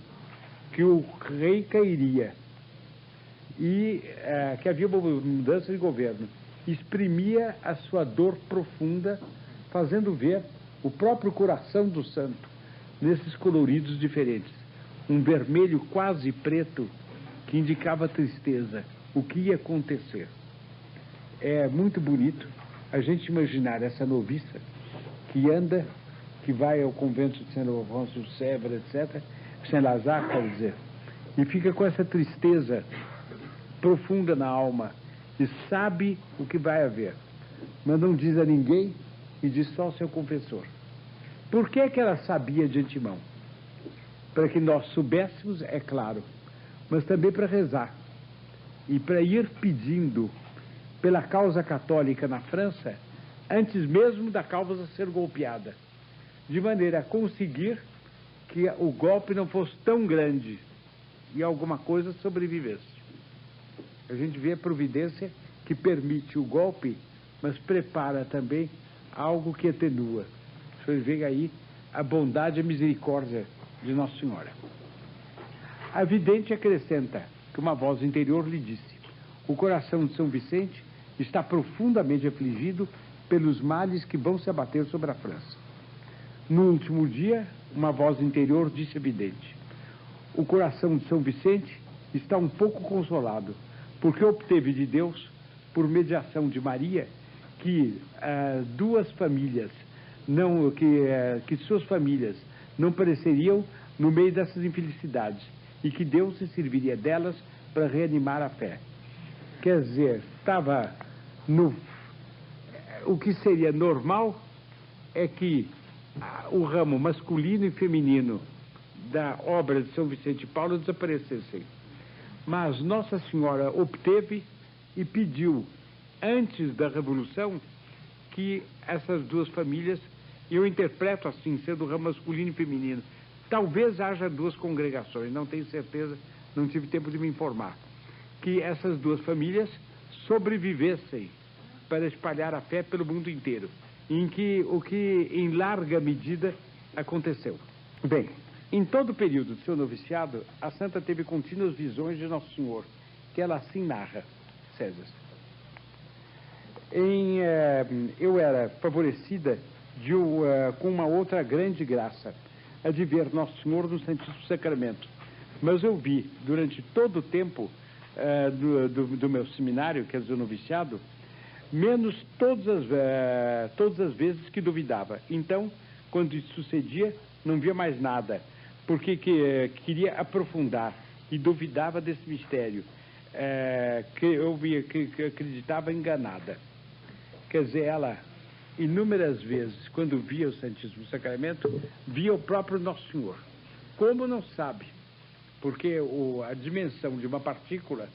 Speaker 2: que o rei cairia e que havia uma mudança de governo. Exprimia a sua dor profunda, fazendo ver o próprio coração do santo nesses coloridos diferentes. Um vermelho quase preto que indicava tristeza, o que ia acontecer. É muito bonito a gente imaginar essa noviça que vai ao convento de Saint-Laurent de Sèvres, etc., Saint-Lazare, quer dizer, e fica com essa tristeza profunda na alma e sabe o que vai haver, mas não diz a ninguém e diz só ao seu confessor. Por que ela sabia de antemão? Para que nós soubéssemos, é claro, mas também para rezar e para ir pedindo pela causa católica na França, antes mesmo da causa ser golpeada, de maneira a conseguir que o golpe não fosse tão grande e alguma coisa sobrevivesse. A gente vê a providência que permite o golpe, mas prepara também algo que atenua. Você vê aí a bondade e a misericórdia de Nossa Senhora. A vidente acrescenta que uma voz interior lhe disse: o coração de São Vicente está profundamente afligido pelos males que vão se abater sobre a França. No último dia, uma voz interior disse à vidente: o coração de São Vicente está um pouco consolado, porque obteve de Deus, por mediação de Maria, que duas famílias, que suas famílias não pereceriam no meio dessas infelicidades, e que Deus se serviria delas para reanimar a fé. Quer dizer, estava o que seria normal é que o ramo masculino e feminino da obra de São Vicente de Paulo desaparecessem. Mas Nossa Senhora obteve e pediu, antes da Revolução, que essas duas famílias, eu interpreto assim, sendo o ramo masculino e feminino, talvez haja 2 congregações, não tenho certeza, não tive tempo de me informar, que essas 2 famílias sobrevivessem para espalhar a fé pelo mundo inteiro, o que em larga medida aconteceu. Bem, em todo o período do seu noviciado, a santa teve contínuas visões de Nosso Senhor, que ela assim narra, César. Eu era favorecida com uma outra grande graça, a de ver Nosso Senhor no Santíssimo Sacramento. Mas eu vi, durante todo o tempo do meu seminário, quer dizer, o noviciado, menos todas as vezes que duvidava. Então, quando isso sucedia, não via mais nada, porque queria aprofundar e duvidava desse mistério, que acreditava enganada. Quer dizer, ela, inúmeras vezes, quando via o Santíssimo Sacramento, via o próprio Nosso Senhor. Como não sabe? Porque a dimensão de uma partícula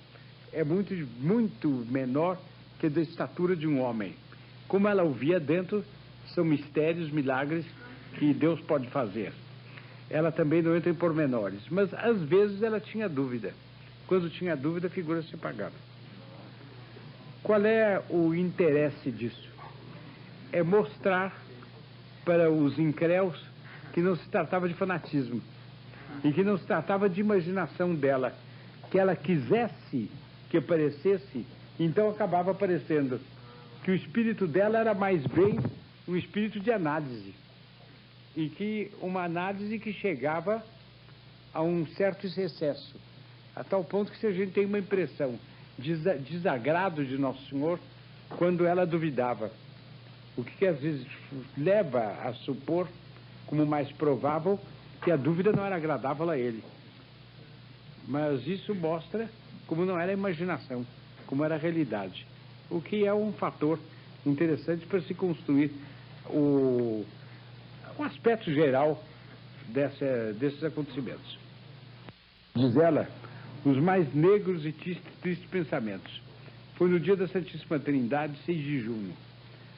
Speaker 2: é muito, muito menor que a da estatura de um homem. como ela o via dentro, são mistérios, milagres que Deus pode fazer. Ela também não entra em pormenores, mas às vezes ela tinha dúvida. Quando tinha dúvida, a figura se apagava. Qual é o interesse disso? É mostrar para os incréus que não se tratava de fanatismo e que não se tratava de imaginação dela, que ela quisesse que aparecesse, então acabava aparecendo, que o espírito dela era mais bem um espírito de análise, e que uma análise que chegava a um certo excesso, a tal ponto que se a gente tem uma impressão de desagrado de Nosso Senhor quando ela duvidava, o que às vezes leva a supor como mais provável que a dúvida não era agradável a ele. Mas isso mostra como não era a imaginação, como era a realidade, o que é um fator interessante para se construir um aspecto geral desses acontecimentos. Diz ela, os mais negros e tristes pensamentos. Foi no dia da Santíssima Trindade, 6 de junho.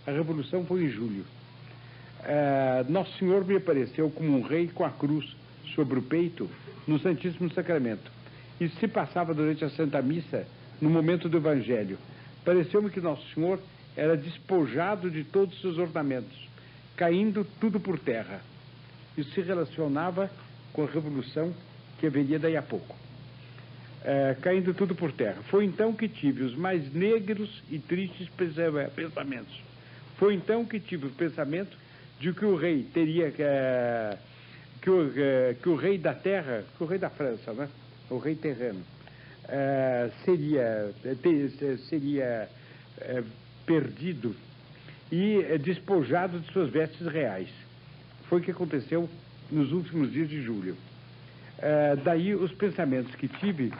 Speaker 2: A Revolução foi em julho. Nosso Senhor me apareceu como um rei com a cruz sobre o peito no Santíssimo Sacramento. Isso se passava durante a Santa Missa, no momento do Evangelho. Pareceu-me que Nosso Senhor era despojado de todos os seus ornamentos, caindo tudo por terra. Isso se relacionava com a Revolução que haveria daí a pouco. Caindo tudo por terra. Foi então que tive os mais negros e tristes pensamentos. Foi então que tive o pensamento de que o rei teria que o rei da terra, que o rei da França, né? O rei terreno, seria perdido e despojado de suas vestes reais. Foi o que aconteceu nos últimos dias de julho. Daí os pensamentos que tive,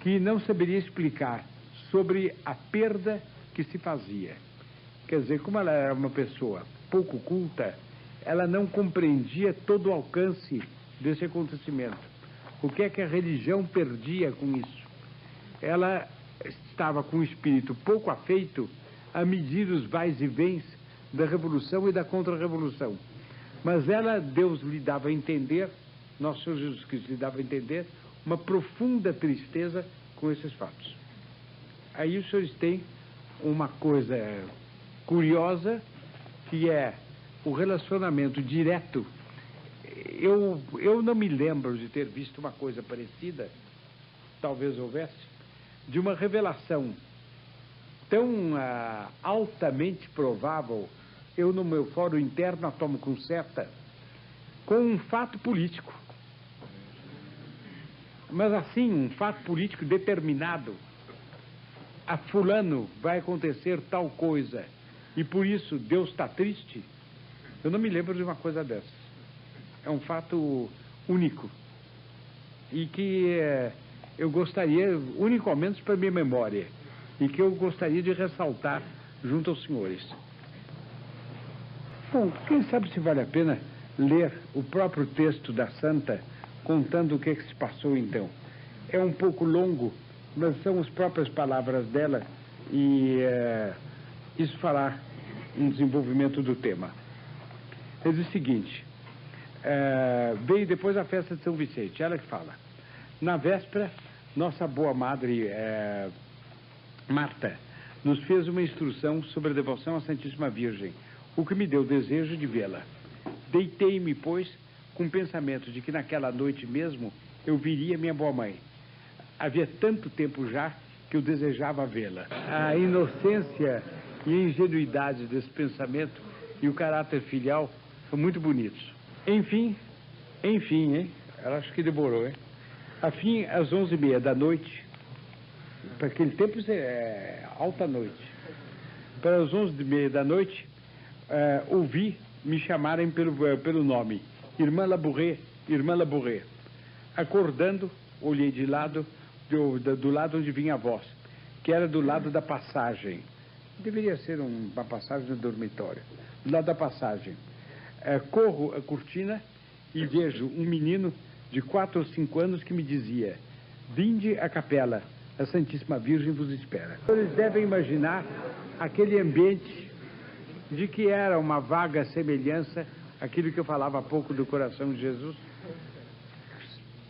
Speaker 2: que não saberia explicar sobre a perda que se fazia. Quer dizer, como ela era uma pessoa pouco culta, ela não compreendia todo o alcance desse acontecimento. O que é que a religião perdia com isso? Ela estava com o espírito pouco afeito a medir os vais e vens da revolução e da contra-revolução. Mas Deus lhe dava a entender, nosso Senhor Jesus Cristo lhe dava a entender, uma profunda tristeza com esses fatos. Aí os senhores têm uma coisa curiosa, que é o relacionamento direto. Eu não me lembro de ter visto uma coisa parecida, talvez houvesse, de uma revelação tão altamente provável, eu no meu fórum interno a tomo com certa, com um fato político. Mas assim, um fato político determinado. A fulano vai acontecer tal coisa e por isso Deus está triste. Eu não me lembro de uma coisa dessas. É um fato único e que eu gostaria, único ao menos para minha memória, e que eu gostaria de ressaltar junto aos senhores. Bom, quem sabe se vale a pena ler o próprio texto da Santa, contando o que se passou então. É um pouco longo, mas são as próprias palavras dela e isso fará um desenvolvimento do tema. Ele diz o seguinte, veio depois a festa de São Vicente, ela que fala. Na véspera, nossa boa madre Marta nos fez uma instrução sobre a devoção à Santíssima Virgem, o que me deu o desejo de vê-la. Deitei-me, pois, com o pensamento de que naquela noite mesmo eu viria minha boa mãe. Havia tanto tempo já que eu desejava vê-la. A inocência e a ingenuidade desse pensamento e o caráter filial são muito bonitos. Enfim, hein? Ela acho que demorou, hein? Afim, às 11h30 da noite, para aquele tempo isso é alta noite, para as 11h30 da noite, ouvi me chamarem pelo nome, Irmã Labouré, Irmã Labouré. Acordando, olhei de lado, do lado onde vinha a voz, que era do lado da passagem. Deveria ser uma passagem no dormitório. Do lado da passagem. Corro a cortina e vejo um menino de 4 ou 5 anos que me dizia: vinde à capela, a Santíssima Virgem vos espera. Eles devem imaginar aquele ambiente de que era uma vaga semelhança àquilo que eu falava há pouco do coração de Jesus.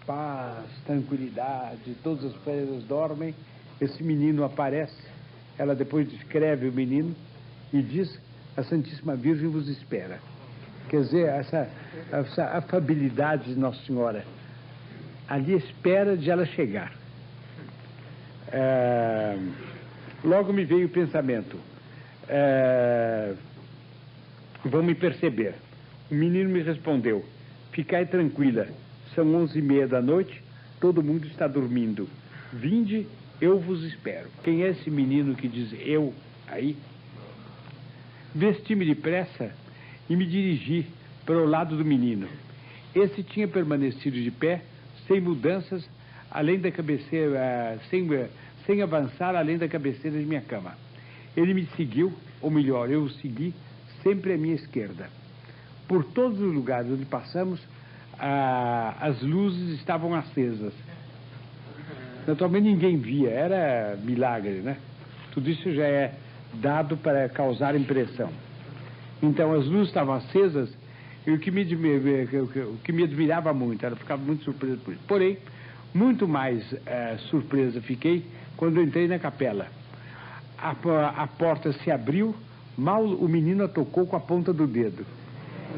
Speaker 2: Paz, tranquilidade, todas as freiras dormem, esse menino aparece, ela depois descreve o menino e diz: a Santíssima Virgem vos espera. Quer dizer, essa afabilidade de Nossa Senhora, ali espera de ela chegar. Logo me veio o pensamento, vão me perceber. O menino me respondeu: ficai tranquila, são 11h30 da noite, todo mundo está dormindo. Vinde, eu vos espero. Quem é esse menino que diz eu aí? Vesti-me depressa e me dirigi para o lado do menino. Esse tinha permanecido de pé, sem mudanças, além da cabeceira, sem avançar além da cabeceira de minha cama. Ele me seguiu, ou melhor, eu o segui, sempre à minha esquerda. Por todos os lugares onde passamos, as luzes estavam acesas. Naturalmente ninguém via, era milagre, né? Tudo isso já é dado para causar impressão. Então as luzes estavam acesas e o que me admirava muito, ela ficava muito surpresa por isso. Porém, muito mais surpresa fiquei quando eu entrei na capela. A porta se abriu, mal o menino a tocou com a ponta do dedo.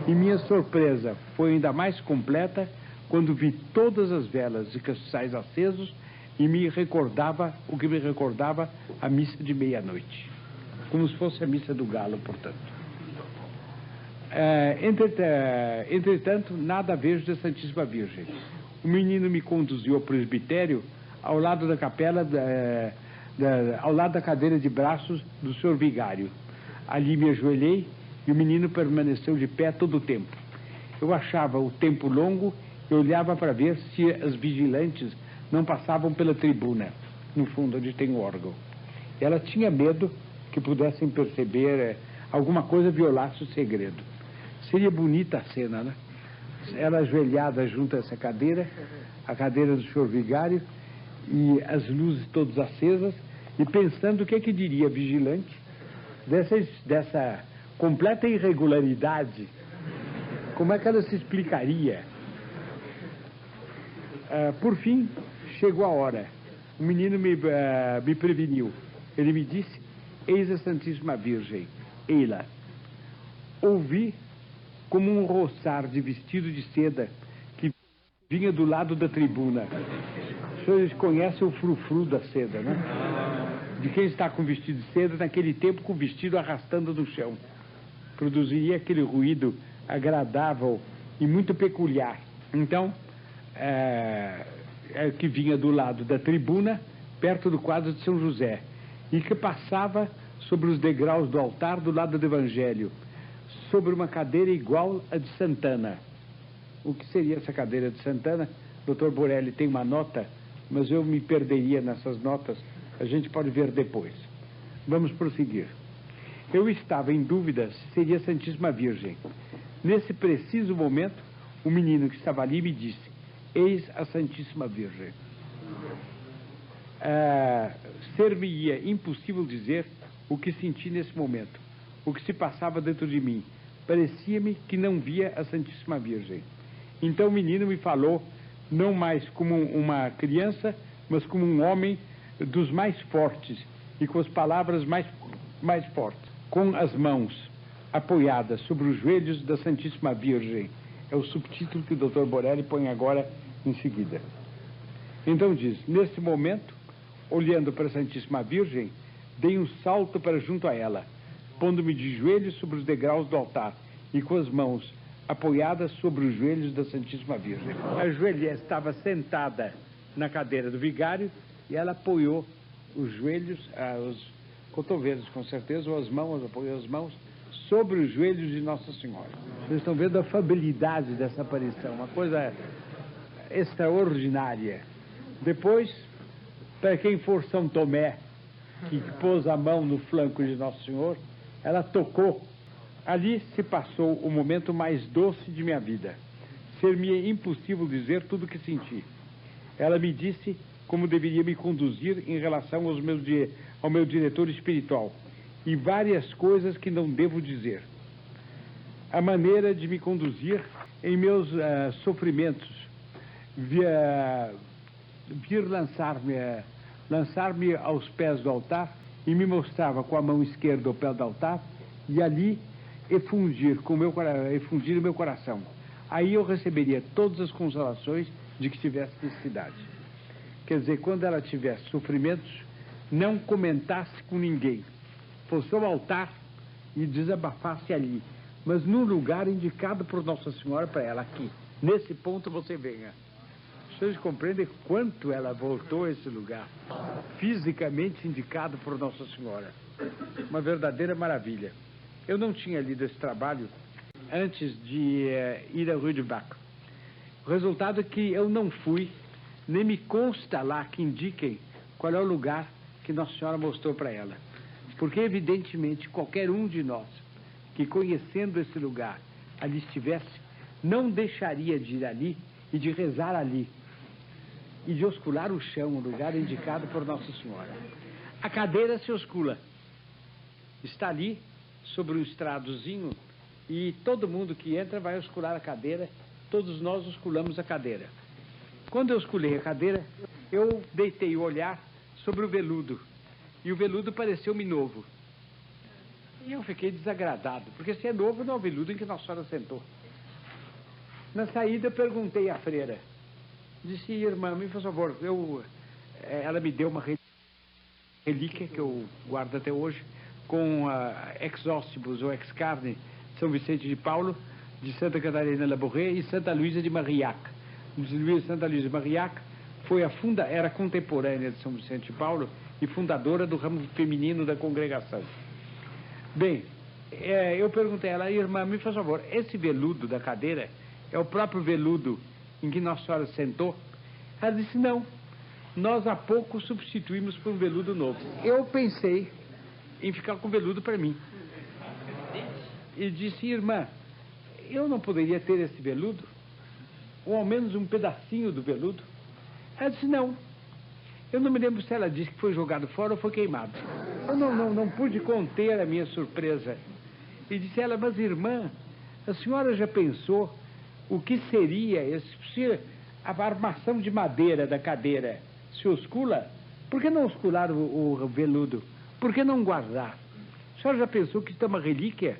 Speaker 2: E minha surpresa foi ainda mais completa quando vi todas as velas e castiçais acesos e me recordava o que me recordava a missa de meia-noite, como se fosse a missa do galo, portanto. Entretanto, nada vejo da Santíssima Virgem. O menino me conduziu ao presbitério, ao lado da capela, ao lado da cadeira de braços do senhor vigário. Ali me ajoelhei e o menino permaneceu de pé todo o tempo. Eu achava o tempo longo e olhava para ver se as vigilantes não passavam pela tribuna, no fundo onde tem o órgão. Ela tinha medo que pudessem perceber alguma coisa violasse o segredo. Seria bonita a cena, né? Ela ajoelhada junto a essa cadeira, a cadeira do senhor vigário, e as luzes todas acesas, e pensando o que diria a vigilante dessa completa irregularidade. Como é que ela se explicaria? Por fim, chegou a hora. O menino me preveniu. Ele me disse: eis a Santíssima Virgem, ei-la. Ouvi como um roçar de vestido de seda que vinha do lado da tribuna. Os senhores conhecem o frufru da seda, né? De quem está com vestido de seda, naquele tempo com o vestido arrastando no chão. Produziria aquele ruído agradável e muito peculiar. Então, que vinha do lado da tribuna, perto do quadro de São José, e que passava sobre os degraus do altar do lado do Evangelho, sobre uma cadeira igual à de Santana. O que seria essa cadeira de Santana? O Dr. Borelli tem uma nota, mas eu me perderia nessas notas, a gente pode ver depois. Vamos prosseguir. Eu estava em dúvida se seria a Santíssima Virgem. Nesse preciso momento, o menino que estava ali me disse: eis a Santíssima Virgem. Ser-me-ia impossível dizer o que senti nesse momento, o que se passava dentro de mim. Parecia-me que não via a Santíssima Virgem. Então o menino me falou, não mais como uma criança, mas como um homem dos mais fortes e com as palavras mais fortes, com as mãos apoiadas sobre os joelhos da Santíssima Virgem. É o subtítulo que o Dr. Borelli põe agora em seguida. Então diz: nesse momento, olhando para a Santíssima Virgem, dei um salto para junto a ela, pondo-me de joelhos sobre os degraus do altar e com as mãos apoiadas sobre os joelhos da Santíssima Virgem. A joelha estava sentada na cadeira do vigário e ela apoiou os joelhos, os cotovelos com certeza, ou as mãos, apoiou as mãos sobre os joelhos de Nossa Senhora. Vocês estão vendo a afabilidade dessa aparição, uma coisa extraordinária. Depois, para quem for São Tomé, que pôs a mão no flanco de Nosso Senhor, ela tocou. Ali se passou o momento mais doce de minha vida. Ser-me impossível dizer tudo o que senti. Ela me disse, como deveria me conduzir em relação ao meu diretor espiritual, e várias coisas que não devo dizer. A maneira de me conduzir em meus sofrimentos, vir lançar-me aos pés do altar, e me mostrava com a mão esquerda ao pé do altar, e ali efundir o meu coração. Aí eu receberia todas as consolações de que tivesse necessidade. Quer dizer, quando ela tivesse sofrimentos, não comentasse com ninguém, fosse ao altar e desabafasse ali, mas num lugar indicado por Nossa Senhora para ela, aqui. Nesse ponto você venha. Vocês compreendem quanto ela voltou a esse lugar, fisicamente indicado por Nossa Senhora. Uma verdadeira maravilha. Eu não tinha lido esse trabalho antes de ir a Rue du Bac. O resultado é que eu não fui, nem me consta lá que indiquem qual é o lugar que Nossa Senhora mostrou para ela. Porque, evidentemente, qualquer um de nós que, conhecendo esse lugar, ali estivesse, não deixaria de ir ali e de rezar ali, e de oscular o chão, o lugar indicado por Nossa Senhora. A cadeira se oscula. Está ali, sobre um estradozinho, e todo mundo que entra vai oscular a cadeira, todos nós osculamos a cadeira. Quando eu osculei a cadeira, eu deitei o olhar sobre o veludo, e o veludo pareceu-me novo. E eu fiquei desagradado, porque se é novo, não é o veludo em que Nossa Senhora sentou. Na saída, eu perguntei à freira. Disse, irmã, me faz favor, ela me deu uma relíquia que eu guardo até hoje, com ex-óstibus ou ex-carne de São Vicente de Paulo, de Santa Catarina Labouré e Santa Luísa de Marillac. Santa Luísa de Marillac era contemporânea de São Vicente de Paulo e fundadora do ramo feminino da congregação. Bem, eu perguntei a ela, irmã, me faz favor, esse veludo da cadeira é o próprio veludo em que Nossa Senhora sentou? Ela disse, não, nós há pouco substituímos por um veludo novo. Eu pensei em ficar com o veludo para mim. E disse, irmã, eu não poderia ter esse veludo? Ou ao menos um pedacinho do veludo? Ela disse, não. Eu não me lembro se ela disse que foi jogado fora ou foi queimado. Eu não pude conter a minha surpresa. E disse ela, mas irmã, a senhora já pensou o que seria se a armação de madeira da cadeira se oscula? Por que não oscular o veludo? Por que não guardar? A senhora já pensou que isso é uma relíquia?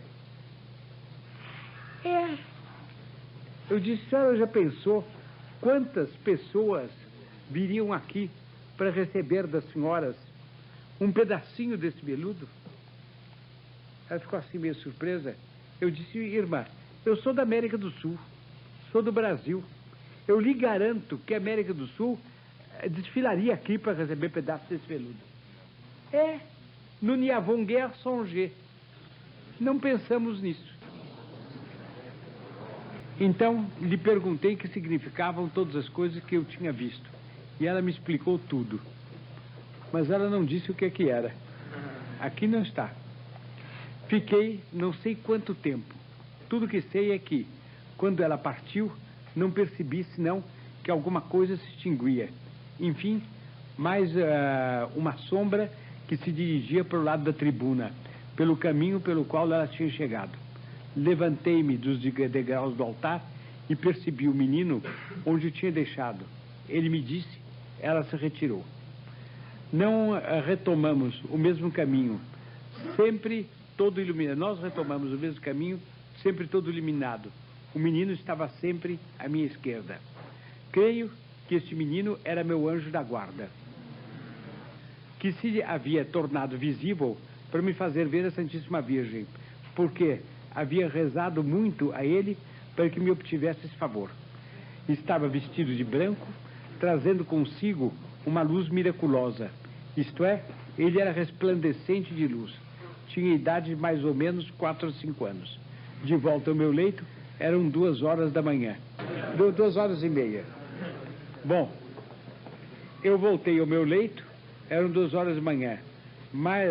Speaker 2: É. Eu disse, a senhora já pensou quantas pessoas viriam aqui para receber das senhoras um pedacinho desse veludo? Ela ficou assim meio surpresa. Eu disse, irmã, eu sou da América do Sul, sou do Brasil. Eu lhe garanto que a América do Sul desfilaria aqui para receber pedaços desse veludo. Nous n'y avons guère songé. Não pensamos nisso. Então, lhe perguntei o que significavam todas as coisas que eu tinha visto. E ela me explicou tudo. Mas ela não disse o que era. Aqui não está. Fiquei não sei quanto tempo. Tudo que sei é que, quando ela partiu, não percebi senão que alguma coisa se extinguia. Enfim, mais uma sombra que se dirigia para o lado da tribuna, pelo caminho pelo qual ela tinha chegado. Levantei-me dos degraus do altar e percebi o menino onde o tinha deixado. Ele me disse, ela se retirou. Não retomamos o mesmo caminho, sempre todo iluminado. Nós retomamos o mesmo caminho, sempre todo iluminado. O menino estava sempre à minha esquerda. Creio que este menino era meu anjo da guarda, que se havia tornado visível para me fazer ver a Santíssima Virgem, porque havia rezado muito a ele para que me obtivesse esse favor. Estava vestido de branco, trazendo consigo uma luz miraculosa. Isto é, ele era resplandecente de luz. Tinha idade de mais ou menos 4 ou 5 anos. De volta ao meu leito, eram 2 horas da manhã. 2 horas e meia. Bom, eu voltei ao meu leito, eram 2 horas da manhã. Mas,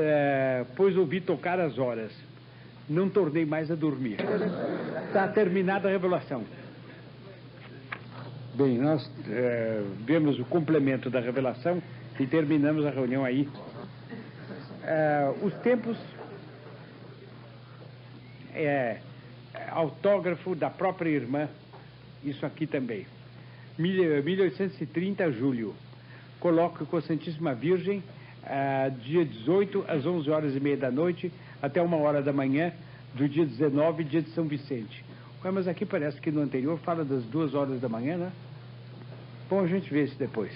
Speaker 2: pois ouvi tocar as horas. Não tornei mais a dormir. Está terminada a revelação. Bem, nós vemos o complemento da revelação e terminamos a reunião aí. Os tempos, autógrafo da própria irmã, isso aqui também. 1830, julho. Coloco com a Santíssima Virgem, dia 18, às 11h30 da noite, até 1h da manhã, do dia 19, dia de São Vicente. Mas aqui parece que no anterior fala das 2h da manhã, né? Bom, a gente vê isso depois.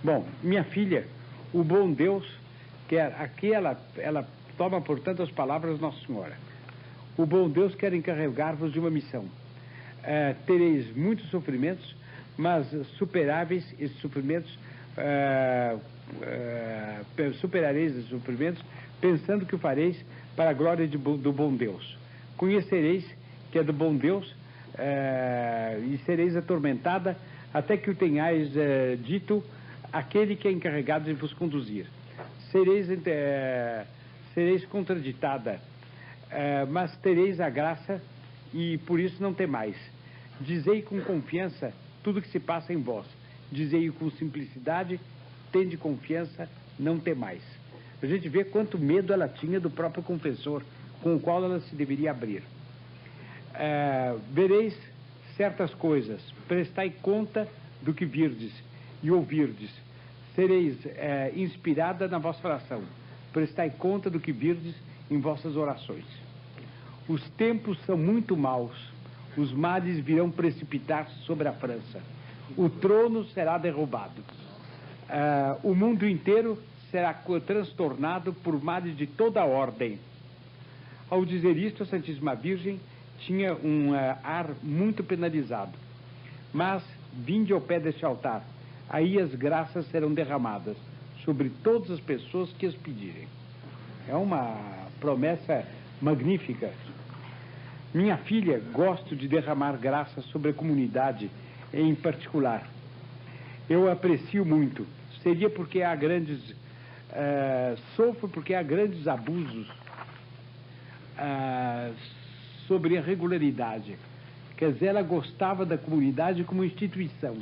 Speaker 2: Bom, minha filha, o bom Deus quer... Aqui ela toma, portanto, as palavras de Nossa Senhora. O bom Deus quer encarregar-vos de uma missão. Tereis muitos sofrimentos, mas superareis esses sofrimentos, pensando que o fareis para a glória do bom Deus. Conhecereis que é do bom Deus e sereis atormentada até que o tenhais dito aquele que é encarregado de vos conduzir. Sereis contraditada, mas tereis a graça e por isso não temais. Dizei com confiança tudo que se passa em vós. Dizei com simplicidade, tende confiança, não temais. A gente vê quanto medo ela tinha do próprio confessor com o qual ela se deveria abrir. Vereis certas coisas, prestai conta do que virdes e ouvirdes. Sereis inspirada na vossa oração, prestai conta do que virdes em vossas orações. Os tempos são muito maus, os males virão precipitar-se sobre a França, o trono será derrubado, o mundo inteiro será transtornado por males de toda a ordem. Ao dizer isto, a Santíssima Virgem tinha um ar muito penalizado. Mas, vinde ao pé deste altar, aí as graças serão derramadas sobre todas as pessoas que as pedirem. É uma promessa magnífica. Minha filha, gosto de derramar graças sobre a comunidade em particular. Eu aprecio muito. Seria porque há grandes... sofro porque há grandes abusos sobre a regularidade. Quer dizer, ela gostava da comunidade como instituição,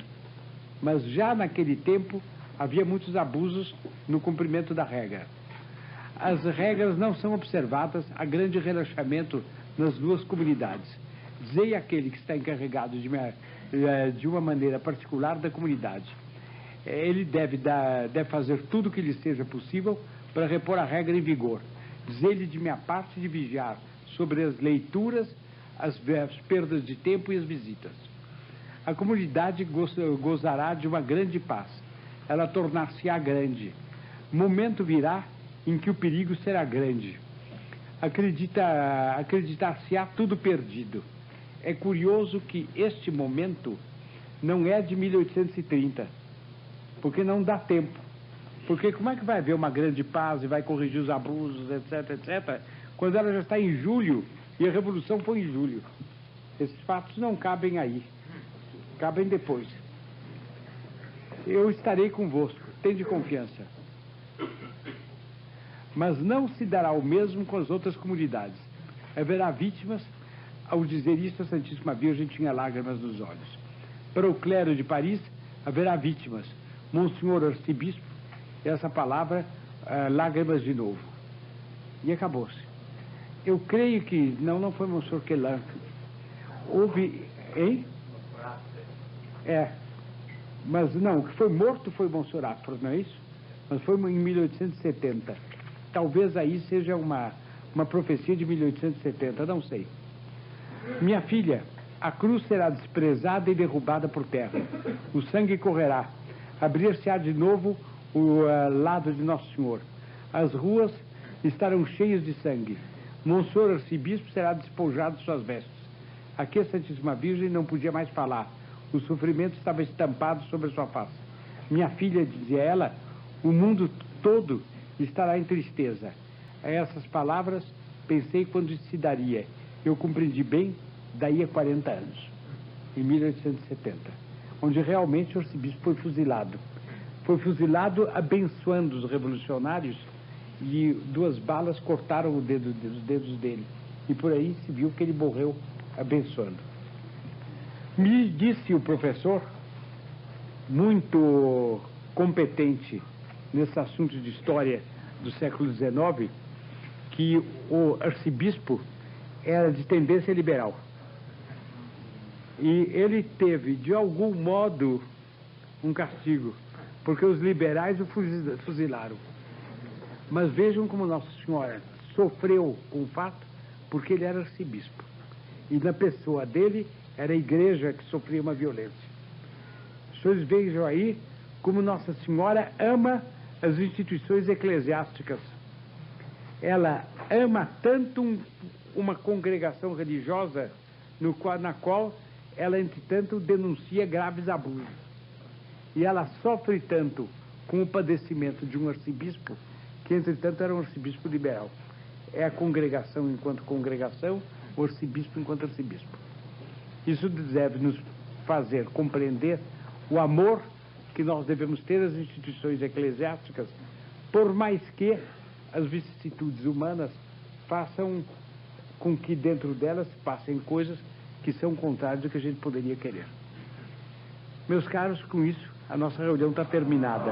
Speaker 2: mas já naquele tempo havia muitos abusos no cumprimento da regra. As regras não são observadas, há grande relaxamento nas duas comunidades. Dizei àquele que está encarregado de uma maneira particular da comunidade. Ele deve fazer tudo o que lhe seja possível para repor a regra em vigor. Dizei-lhe de minha parte de vigiar sobre as leituras, as perdas de tempo e as visitas. A comunidade gozará de uma grande paz. Ela tornar-se-á grande. Momento virá em que o perigo será grande. Acreditar-se-á tudo perdido. É curioso que este momento não é de 1830, porque não dá tempo. Porque como é que vai haver uma grande paz e vai corrigir os abusos, etc, etc, quando ela já está em julho e a Revolução foi em julho? Esses fatos não cabem aí, cabem depois. Eu estarei convosco, tende confiança. Mas não se dará o mesmo com as outras comunidades. Haverá vítimas. Ao dizer isto, a Santíssima Virgem tinha lágrimas nos olhos. Para o clero de Paris, haverá vítimas. Monsenhor Arcebispo, essa palavra, lágrimas de novo. E acabou-se. Eu creio que... Não foi Monsenhor Quelan. Houve... Hein? Mas não, o que foi morto foi Monsenhor Afro, não é isso? Mas foi em 1870. Talvez aí seja uma profecia de 1870, não sei. Minha filha, a cruz será desprezada e derrubada por terra. O sangue correrá. Abrir-se-á de novo o lado de Nosso Senhor. As ruas estarão cheias de sangue. Monsenhor Arcebispo será despojado de suas vestes. Aqui a Santíssima Virgem não podia mais falar. O sofrimento estava estampado sobre a sua face. Minha filha, dizia ela, o mundo todo estará em tristeza. A essas palavras pensei quando se daria. Eu compreendi bem daí a 40 anos, em 1870, onde realmente o arcebispo foi fuzilado. Foi fuzilado abençoando os revolucionários e 2 balas cortaram os dedos dele. E por aí se viu que ele morreu abençoando. Me disse o professor muito competente nesse assunto de história do século XIX, que o arcebispo era de tendência liberal. E ele teve, de algum modo, um castigo, porque os liberais o fuzilaram. Mas vejam como Nossa Senhora sofreu com o fato, porque ele era arcebispo. E na pessoa dele era a igreja que sofria uma violência. Vocês vejam aí como Nossa Senhora ama as instituições eclesiásticas. Ela ama tanto uma congregação religiosa na qual ela, entretanto, denuncia graves abusos. E ela sofre tanto com o padecimento de um arcebispo, que, entretanto, era um arcebispo liberal. É a congregação enquanto congregação, o arcebispo enquanto arcebispo. Isso deve nos fazer compreender o amor que nós devemos ter às instituições eclesiásticas, por mais que as vicissitudes humanas façam com que dentro delas passem coisas que são contrárias do que a gente poderia querer. Meus caros, com isso, a nossa reunião está terminada.